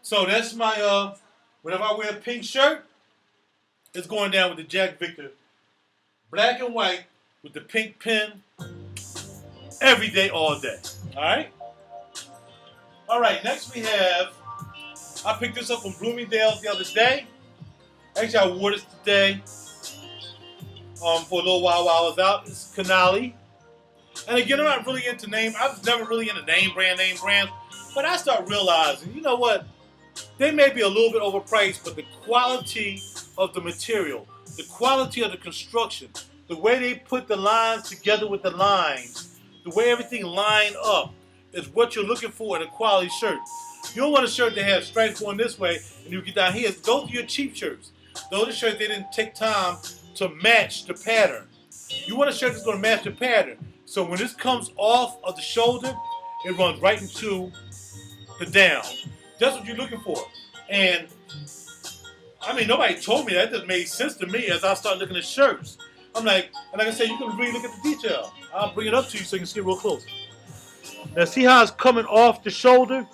So that's my, whenever I wear a pink shirt, it's going down with the Jack Victor Black and white with the pink pin every day, all day. All right? All right, next we have, I picked this up from Bloomingdale's the other day. Actually, I wore this today for a little while I was out. It's Canali. And again, I'm not really into name. I was never really into name brands. But I start realizing, you know what? They may be a little bit overpriced, but the quality of the material, the quality of the construction, the way they put the lines together with the lines, the way everything lined up is what you're looking for in a quality shirt. You don't want a shirt that has stripes going this way and you get down here. Those are your cheap shirts. Those are shirts they didn't take time to match the pattern. You want a shirt that's going to match the pattern. So when this comes off of the shoulder, it runs right into the down. That's what you're looking for. And I mean, nobody told me that. It just made sense to me as I started looking at shirts. I'm like, and like I said, you can really look at the detail. I'll bring it up to you so you can see it real close. Now see how it's coming off the shoulder?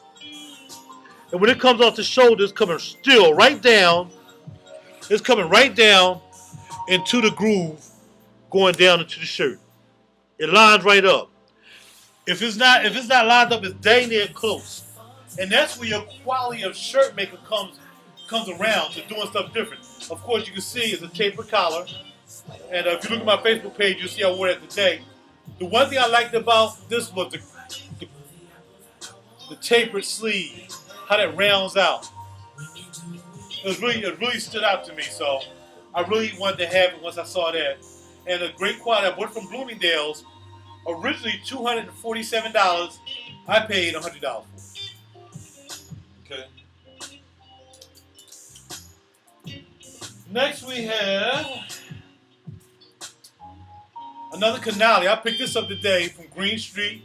And when it comes off the shoulder, it's coming still right down. It's coming right down into the groove, going down into the shirt. It lines right up. If it's not lined up, it's dang near close. And that's where your quality of shirt maker comes around to doing stuff different. Of course, you can see it's a tapered collar. And if you look at my Facebook page, you'll see I wore it today. The one thing I liked about this was the tapered sleeve, how that rounds out. It really stood out to me. So I really wanted to have it once I saw that. And a great quality. I bought it from Bloomingdale's. Originally $247. I paid $100 for it. Okay. Next we have another Canali. I picked this up today from Green Street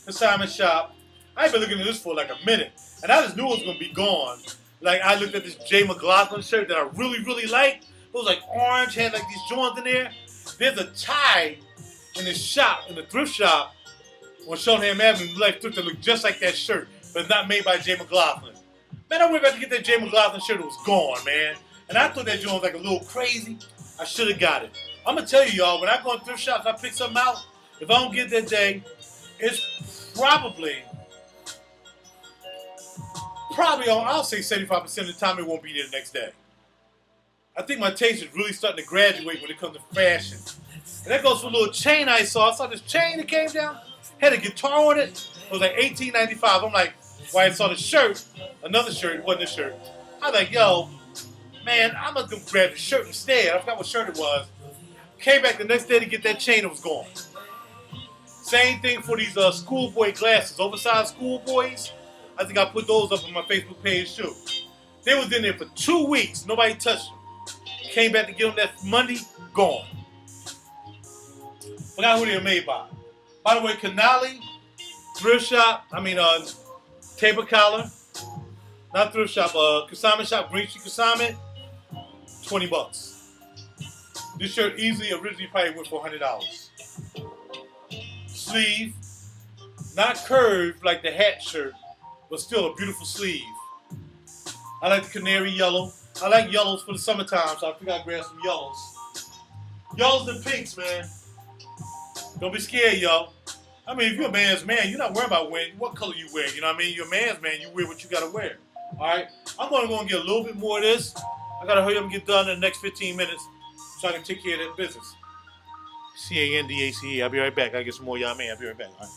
Consignment Shop. I've been looking at this for like a minute, and I just knew it was gonna be gone. Like I looked at this Jay McLaughlin shirt that I really, really liked. It was like orange, had like these joints in there. There's a tie in the shop, in the thrift shop on Shoreham Avenue, like thrift that looked just like that shirt, but it's not made by Jay McLaughlin. Man, I went back to get that Jay McLaughlin shirt. It was gone, man. And I thought that joint was like a little crazy. I should have got it. I'm gonna tell you, y'all, when I go in thrift shops, I pick something out. If I don't get that day, it's probably on, I'll say 75% of the time it won't be there the next day. I think my taste is really starting to graduate when it comes to fashion. And that goes for a little chain I saw. I saw this chain that came down, had a guitar on it. It was like $18.95. I'm like, when I saw the shirt, another shirt, it wasn't a shirt. I was like, yo, man, I'm gonna grab the shirt instead. I forgot what shirt it was. Came back the next day to get that chain, it was gone. Same thing for these schoolboy glasses, oversized schoolboys. I think I put those up on my Facebook page too. They was in there for 2 weeks. Nobody touched them. Came back to get them that Monday, gone. Forgot who they were made by. By the way, Canali, thrift shop, taper collar, not thrift shop, consignment shop, Green Street Consignment, $20. This shirt easily, originally probably went for $100. Sleeve, not curved like the hat shirt, but still a beautiful sleeve. I like the canary yellow. I like yellows for the summertime, so I think I'll grab some yellows. Yellows and pinks, man. Don't be scared, y'all. I mean, if you're a man's man, you're not worried about what color you wear. You know what I mean? You're a man's man, you wear what you got to wear. All right? I'm going to go and get a little bit more of this. I got to hurry up and get done in the next 15 minutes so I can take care of that business. CANDACE. I'll be right back. I'll get some more y'all man. I'll be right back. All right?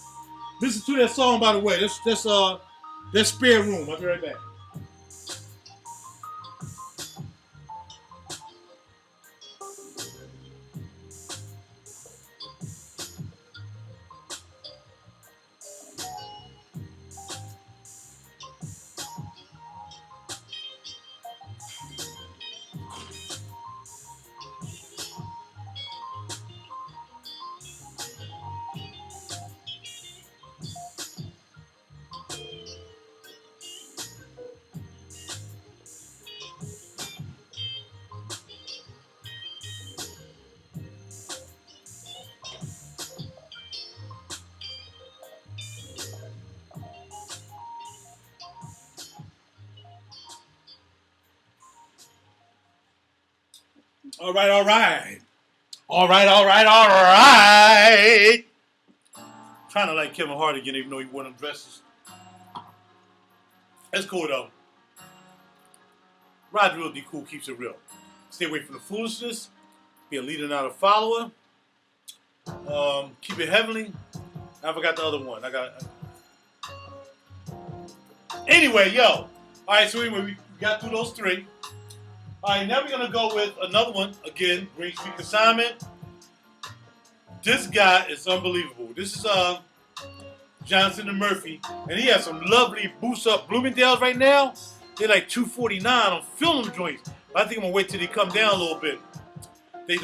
Listen to that song, by the way. That's Spare Room. I'll be right back. All right. All right, all right, all right. Trying to like Kevin Hart again, even though he wore them dresses. That's cool though. RaJuR be cool, keeps it real. Stay away from the foolishness. Be a leader, not a follower. Keep it heavenly. I forgot the other one. Anyway, yo. All right, so anyway, we got through those three. All right, now we're gonna go with another one again. Green Street Consignment. This guy is unbelievable. This is Johnson and Murphy, and he has some lovely boost up Bloomingdale's right now. They're like $249 on film joints. I think I'm gonna wait till they come down a little bit. They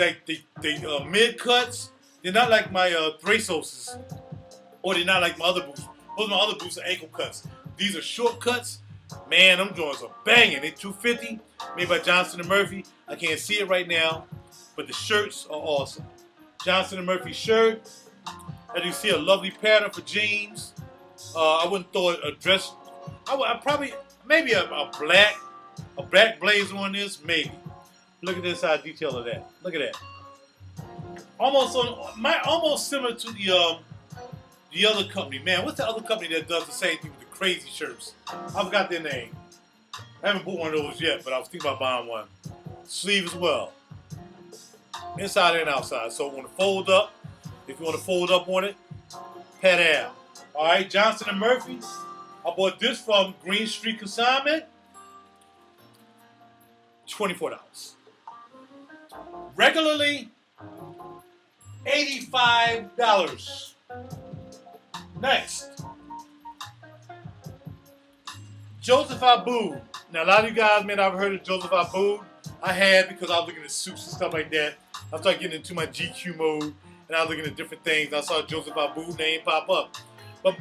mid cuts. They're not like my Thrasos, or they're not like my other boots. Those are my other boots are ankle cuts. These are short cuts. Man, them joints are banging. They're $250, made by Johnson and Murphy. I can't see it right now, but the shirts are awesome. Johnson and Murphy shirt. As you see, a lovely pattern for jeans. I wouldn't throw a dress. I probably maybe a black blazer on this, maybe. Look at this side detail of that. Look at that. Almost similar to the other company. Man, what's the other company that does the same thing with the crazy shirts? I forgot their name. I haven't bought one of those yet, but I was thinking about buying one. Sleeve as well. Inside and outside. So when it fold up, if you want to fold up on it, pat it out. All right, Johnson and Murphy. I bought this from Green Street Consignment. $24. Regularly, $85. Next, Joseph Abboud. Now, a lot of you guys may not have heard of Joseph Abboud. I had because I was looking at suits and stuff like that. I started getting into my GQ mode, and I was looking at different things. I saw Joseph Abboud name pop up. But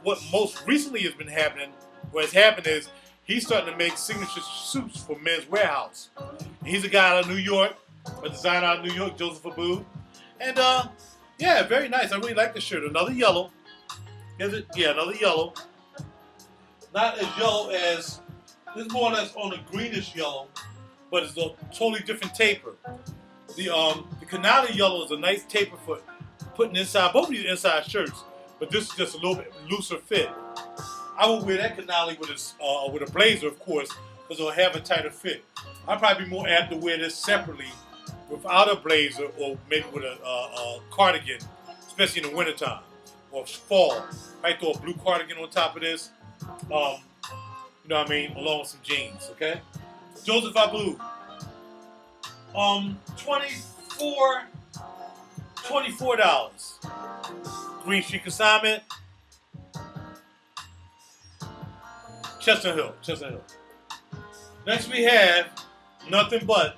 what most recently has been happening, what has happened is he's starting to make signature suits for Men's Warehouse. And he's a guy out of New York, a designer out of New York, Joseph Abboud. And yeah, very nice. I really like the shirt. Another yellow. Is it? Yeah, another yellow. Not as yellow as, this is more or less on a greenish yellow, but it's a totally different taper. The Canali yellow is a nice taper for putting inside both of these inside shirts, but this is just a little bit looser fit. I would wear that Canali with a blazer, of course, because it'll have a tighter fit. I'd probably be more apt to wear this separately without a blazer or maybe with a cardigan, especially in the wintertime or fall. I throw a blue cardigan on top of this, you know what I mean, along with some jeans, okay? Joseph Abboud. $24. Green Street Consignment. Chestnut Hill. Next we have nothing but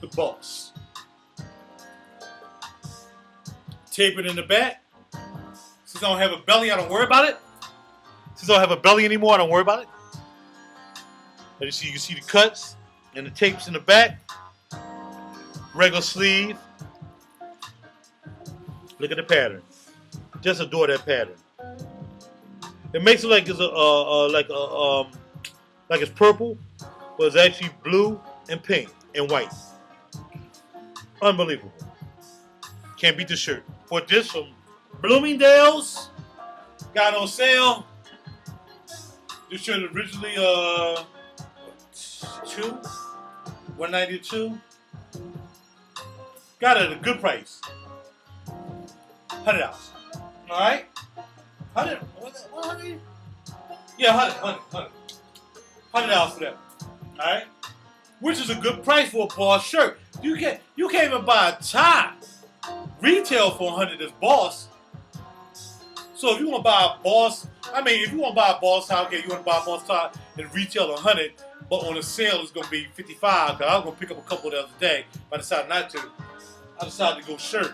the Boss. Tapered in the back. Since I don't have a belly, I don't worry about it. Since I don't have a belly anymore, I don't worry about it. As you can see the cuts and the tapes in the back. Regular sleeve. Look at the pattern. Just adore that pattern. It makes it like it's like it's purple, but it's actually blue and pink and white. Unbelievable. Can't beat the shirt. Bought this from Bloomingdale's. Got on sale. This shirt originally $192. Got it at a good price. $100. All right. 100. What 100? Yeah, $100 for that. All right. Which is a good price for a Boss shirt. You can't even buy a tie retail for $100 as Boss. So if you want to buy a Boss, if you want to buy a Boss tie, okay, you want to buy a Boss tie and retail $100, but on a sale it's gonna be $55. Cause I was gonna pick up a couple the other day, but I decided not to. I decided to go shirt,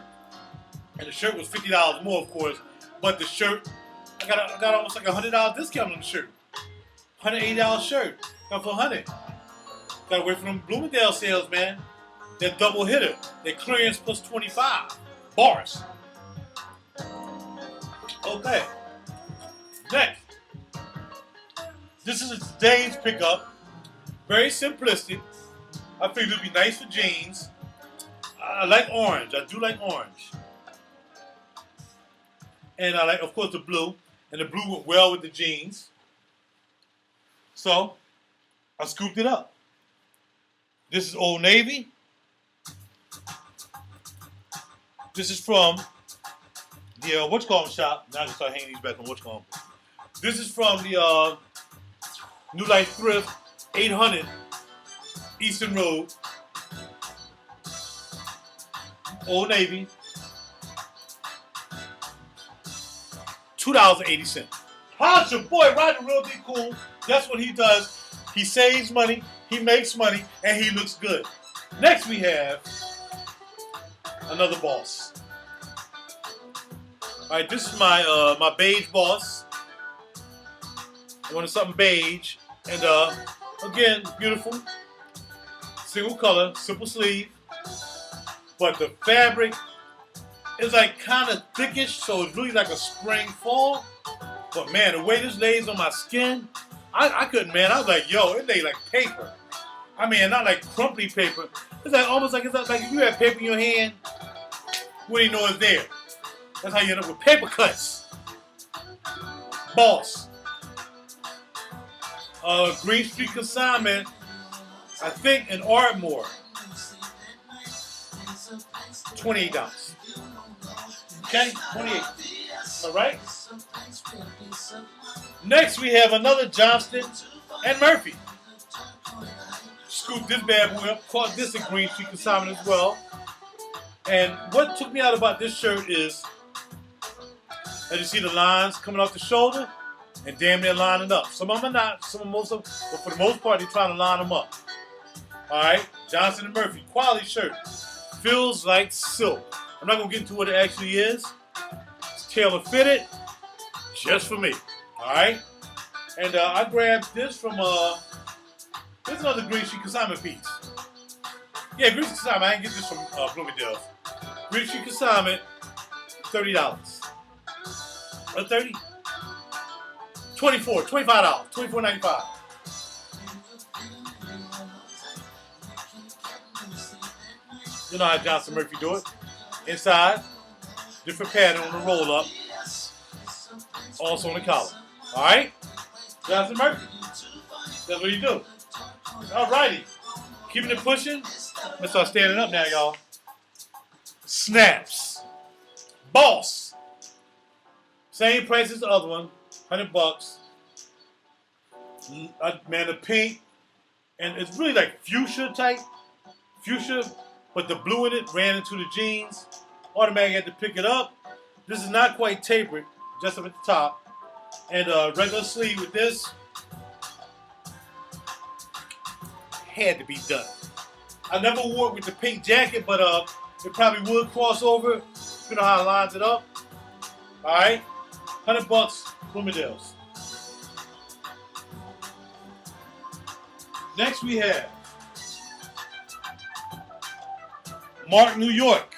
and the shirt was $50 more, of course. But the shirt, I got almost like $100 discount on the shirt. $180 shirt, got for $100. Got away from them Bloomingdale sales, man. They're double hitter. They're clearance plus 25 bars. Okay. Next, this is today's pickup. Very simplistic. I figured it'd be nice for jeans. I like orange. I do like orange. And I like, of course, the blue. And the blue went well with the jeans. So, I scooped it up. This is Old Navy. This is from the whatchamacallit shop. Now I can start hanging these back on whatchamacallit. This is from the New Life Thrift, 800 Eastern Road. Old Navy. $2.80. How's your boy RaJuR Be Cool? That's what he does. He saves money, he makes money, and he looks good. Next we have another boss. Alright, this is my my beige boss. I wanted something beige. And again, beautiful. Single color, simple sleeve. But the fabric is like kind of thickish, so it's really like a spring fall. But man, the way this lays on my skin, I couldn't, man. I was like, yo, it laid like paper. I mean, not like crumply paper. It's like almost like, it's like if you have paper in your hand, wouldn't even know it's there. That's how you end up with paper cuts. Boss. Green Street consignment, I think in Ardmore. $28. Okay, 28. All right. Next, we have another Johnston and Murphy. Scooped this bad boy up. Caught this at Green Street consignment as well. And what took me out about this shirt is, as you see the lines coming off the shoulder, and damn near lining up. Some of them are not. Most of them, but for the most part, they're trying to line them up. All right, Johnston and Murphy, quality shirt. Feels like silk. I'm not gonna get into what it actually is. It's tailor fitted, just for me. All right, and I grabbed this from There's another Green Street consignment piece. Yeah, Green Street consignment. I didn't get this from Bloomingdale's. Green Street consignment, $30. Or 30? $24, $25, $24.95. You know how Johnston Murphy do it. Inside, different pattern on the roll up. Also on the collar. Alright? Johnston Murphy. That's what you do. Alrighty. Keeping it pushing. Let's start standing up now, y'all. Snaps. Boss. Same price as the other one. $100. Man, the pink. And it's really like fuchsia type. Fuchsia. But the blue in it ran into the jeans. Automatically had to pick it up. This is not quite tapered. Just up at the top. And regular sleeve with this. Had to be done. I never wore it with the pink jacket, but it probably would cross over. You know how it lines it up. Alright. $100, Bloomingdale's. Next we have Mark, New York.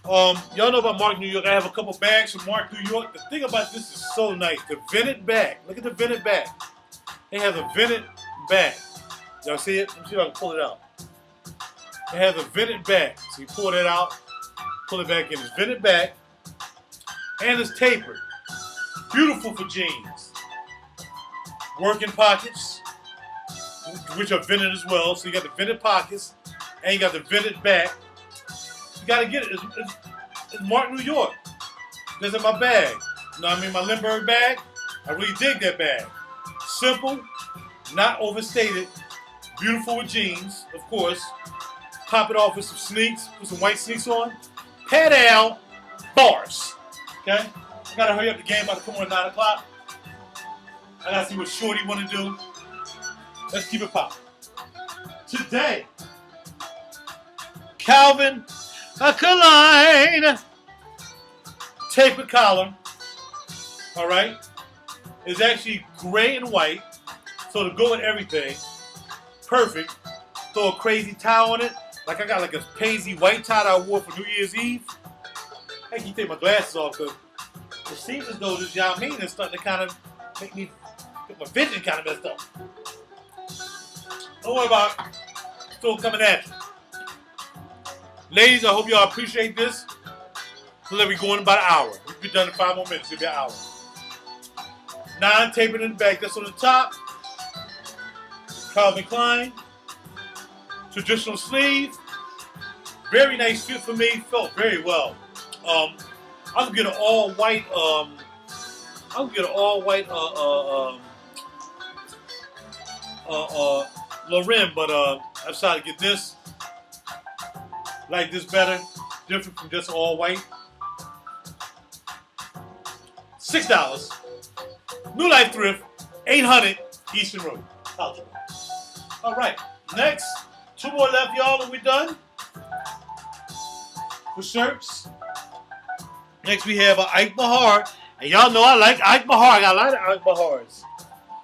Y'all know about Mark, New York. I have a couple bags from Mark, New York. The thing about this is so nice. The vented bag. Look at the vented bag. It has a vented bag. Y'all see it? Let me see if I can pull it out. It has a vented bag. So you pull that out, pull it back in. It's vented back, and it's tapered. Beautiful for jeans. Working pockets, which are vented as well. So you got the vented pockets, and you got the vented back. You got to get it. It's Mark, New York. That's in my bag. You know what I mean? My Lindbergh bag. I really dig that bag. Simple, not overstated. Beautiful with jeans, of course. Pop it off with some sneaks. Put some white sneaks on. Pat out. Bars. Okay? I got to hurry up. The game about to come on at 9 o'clock. I got to see what Shorty want to do. Let's keep it popping. Today, Calvin Klein tapered collar. All right? It's actually gray and white. So to go with everything, perfect. Throw a crazy tie on it. Like I got like a paisley white tie that I wore for New Year's Eve. I can take my glasses off because it seems as though this Yamin is starting to kind of make me get my vision kind of messed up. Don't worry about it. Still coming at you. Ladies, I hope y'all appreciate this. So let me go in about an hour. We'll be done in 5 more minutes. It'll be an hour. 9 taping in the back. That's on the top. Calvin Klein. Traditional sleeve. Very nice fit for me. Felt very well. I was get an all white. I was get an all white. Loren, but I decided to get this. Like this better. Different from just all white. $6. New Life Thrift, 800 Eastern Road. All right, next, 2 more left, y'all, and we're done. For shirts. Next, we have Ike Mahar. And y'all know I like Ike Mahar. I got a lot of Ike Mahars.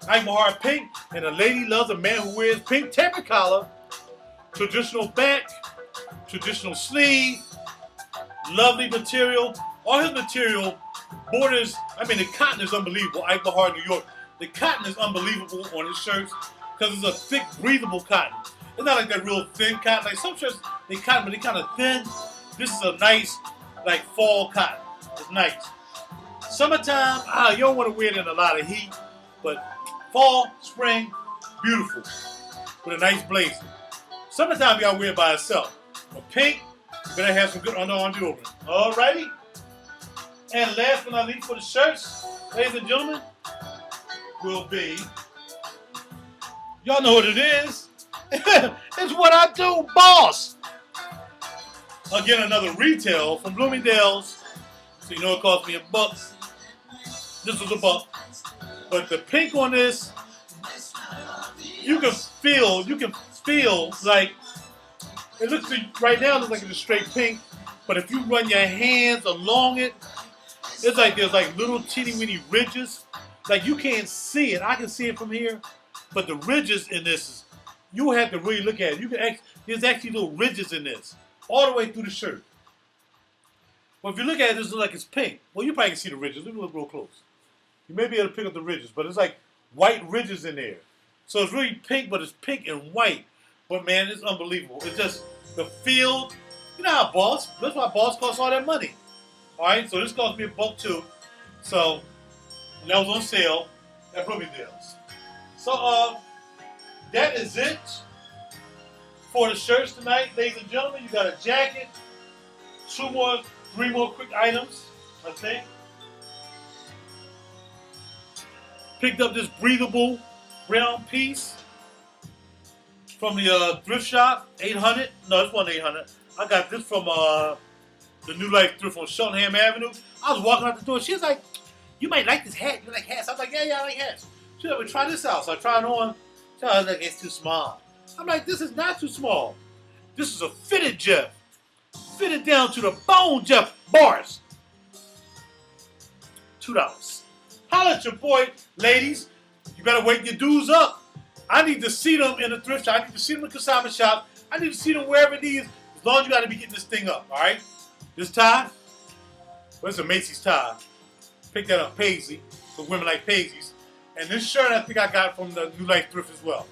Ike Mahar pink, and a lady loves a man who wears pink taper collar, traditional back, traditional sleeve, lovely material. All his material borders, I mean, the cotton is unbelievable. Ike Mahar, New York. The cotton is unbelievable on his shirts because it's a thick, breathable cotton. It's not like that real thin cotton. Like some shirts, they cotton, but they kind of thin. This is a nice, like fall cotton. It's nice. Summertime, you don't want to wear it in a lot of heat, but fall, spring, beautiful with a nice blazer. Summertime, y'all wear it by itself. But pink, you better have some good underarm deodorant. Alrighty. And last but not least for the shirts, ladies and gentlemen, will be, y'all know what it is. It's what I do, boss. Again, another retail from Bloomingdale's. So you know it cost me $1. This was $1. But the pink on this, you can feel like, it looks right now it looks like it's straight pink, but if you run your hands along it, it's like there's like little teeny weeny ridges. Like you can't see it. I can see it from here, but the ridges in this, you have to really look at it. There's actually little ridges in this, all the way through the shirt. Well, if you look at it, this looks like it's pink. Well, you probably can see the ridges. Let me look real close. You may be able to pick up the ridges, but it's like white ridges in there. So it's really pink, but it's pink and white. But man, it's unbelievable. It's just the feel. You know how Boss, that's why Boss costs all that money. All right, so this cost me $1 too. So that was on sale at Bloomingdale's. So that is it for the shirts tonight, ladies and gentlemen. You got a jacket, 3 more quick items, I think. Picked up this breathable brown piece from the thrift shop, 800. No, this wasn't 800. I got this from the New Life Thrift on Cheltenham Avenue. I was walking out the door. She was like, "You might like this hat. You like hats?" I was like, "Yeah, I like hats." She was like, "Well, try this out." So I tried it on. So I was like, "It's too small." I'm like, "This is not too small. This is a fitted Jeff. Fitted down to the bone, Jeff. Bars. $2. Holla at your boy, ladies. You better wake your dudes up. I need to see them in the thrift shop. I need to see them in the consignment shop. I need to see them wherever it is. As long as you got to be getting this thing up, all right? This tie, well, it's a Macy's tie. Picked that up, Paisley, because women like Paisleys. And this shirt I think I got from the New Life Thrift as well.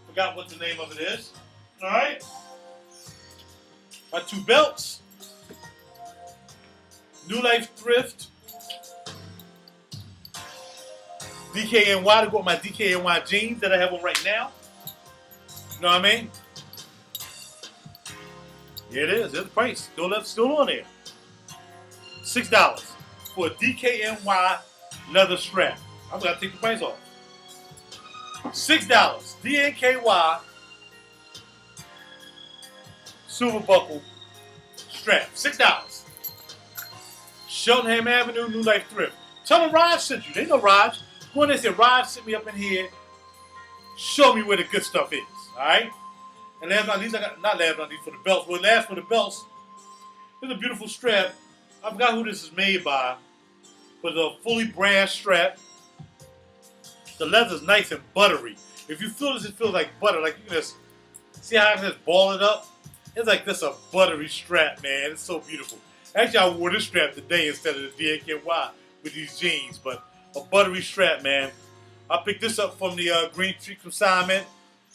Forgot what the name of it is. All right? My 2 belts. New Life Thrift. DKNY to go with my DKNY jeans that I have on right now. You know what I mean? Here it is. There's the price. Still on there. $6 for a DKNY leather strap. I'm going to take the price off. $6. DKNY silver buckle strap. $6. Cheltenham Avenue, New Life Thrift. Tell them Raj sent you. They know Raj. Go in there and say, Raj sent me up in here. Show me where the good stuff is. Alright? And last but not least, not last but not least for the belts. Well, last for the belts, there's a beautiful strap. I forgot who this is made by. But it's a fully brass strap. The leather is nice and buttery. If you feel this, it feels like butter. Like you can just see how I can just ball it up. It's like this a buttery strap, man. It's so beautiful. Actually, I wore this strap today instead of the DKNY with these jeans. But a buttery strap, man. I picked this up from the Green Street Consignment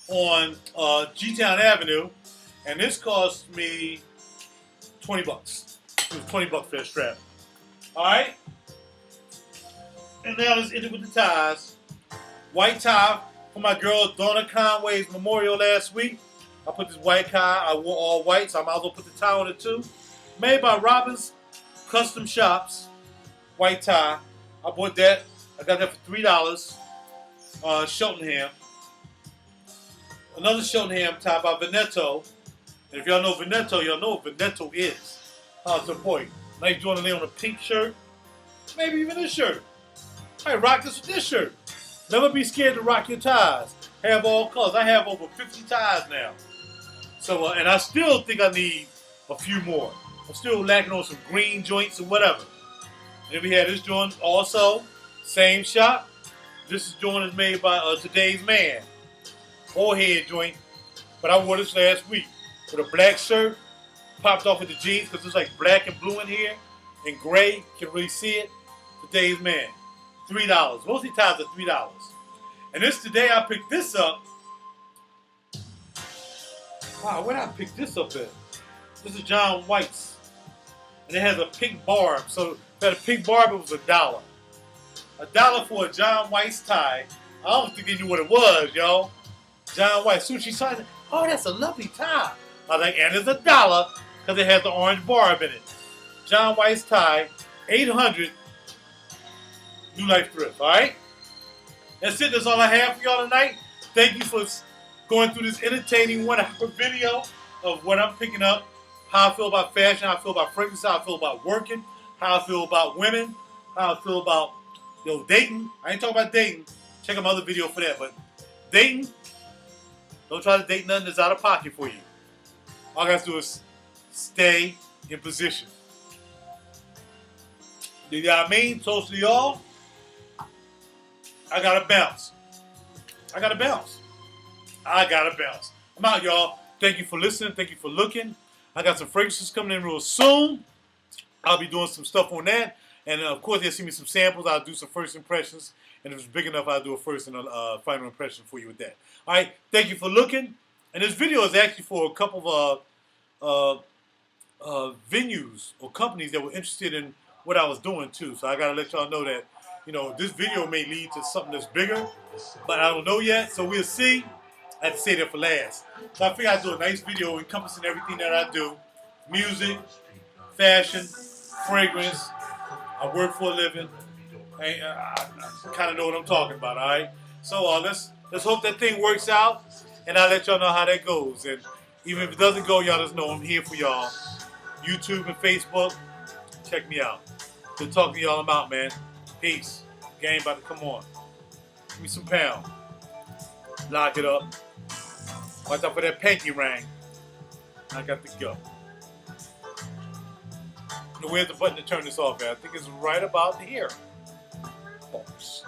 on G-Town Avenue. And this cost me $20. It was $20 for that strap. Alright? And now let's end it with the ties. White tie for my girl Donna Conway's memorial last week. I put this white tie. I wore all white, so I might as well put the tie on it too. Made by Robin's Custom Shops. White tie. I bought that. I got that for $3. Cheltenham. Another Cheltenham tie by Veneto. And if y'all know Veneto, y'all know what Veneto is. How's the boy? Nice joint to lay on a pink shirt. Maybe even this shirt. I rock this with this shirt. Never be scared to rock your ties. Have all colors. I have over 50 ties now. So, and I still think I need a few more. I'm still lacking on some green joints or whatever. And then we had this joint also. Same shop. This joint is made by Today's Man. Forehead joint. But I wore this last week with a black shirt. Popped off with the jeans because it's like black and blue in here. And gray. Can really see it. Today's Man. $3. Most of these ties are $3. And this today I picked this up. Wow, where did I pick this up at? This is John White's. And it has a pink barb. So if it had a pink barb, it was $1. $1 for a John White's tie. I don't think they knew what it was, yo. John White. As soon as she saw it, oh, that's a lovely tie. I was like, and it's $1 because it has the orange barb in it. John White's tie, 800 New Life Thrift, alright? That's it. That's all I have for y'all tonight. Thank you for going through this entertaining 1 hour video of what I'm picking up, how I feel about fashion, how I feel about fragrance, how I feel about working, how I feel about women, how I feel about dating. I ain't talking about dating. Check out my other video for that. But dating, don't try to date nothing that's out of pocket for you. All you got to do is stay in position. You know what I mean? Toast to y'all. I gotta bounce. I gotta bounce. I'm out, y'all. Thank you for listening. Thank you for looking. I got some fragrances coming in real soon. I'll be doing some stuff on that. And of course, you'll see me some samples. I'll do some first impressions. And if it's big enough, I'll do a first and a final impression for you with that. All right. Thank you for looking. And this video is actually for a couple of venues or companies that were interested in what I was doing too. So I got to let y'all know that, this video may lead to something that's bigger, but I don't know yet. So we'll see. I had to say that for last. So I figured I'd do a nice video encompassing everything that I do. Music, fashion, fragrance. I work for a living. I kind of know what I'm talking about, all right? So let's hope that thing works out, and I'll let y'all know how that goes. And even if it doesn't go, y'all just know I'm here for y'all. YouTube and Facebook, check me out. Good talking to y'all. I'm out, man. Peace. Game about to come on. Give me some pound. Lock it up. Watch out for that pinky ring. I got to go. Where's the button to turn this off at? I think it's right about here. Oops.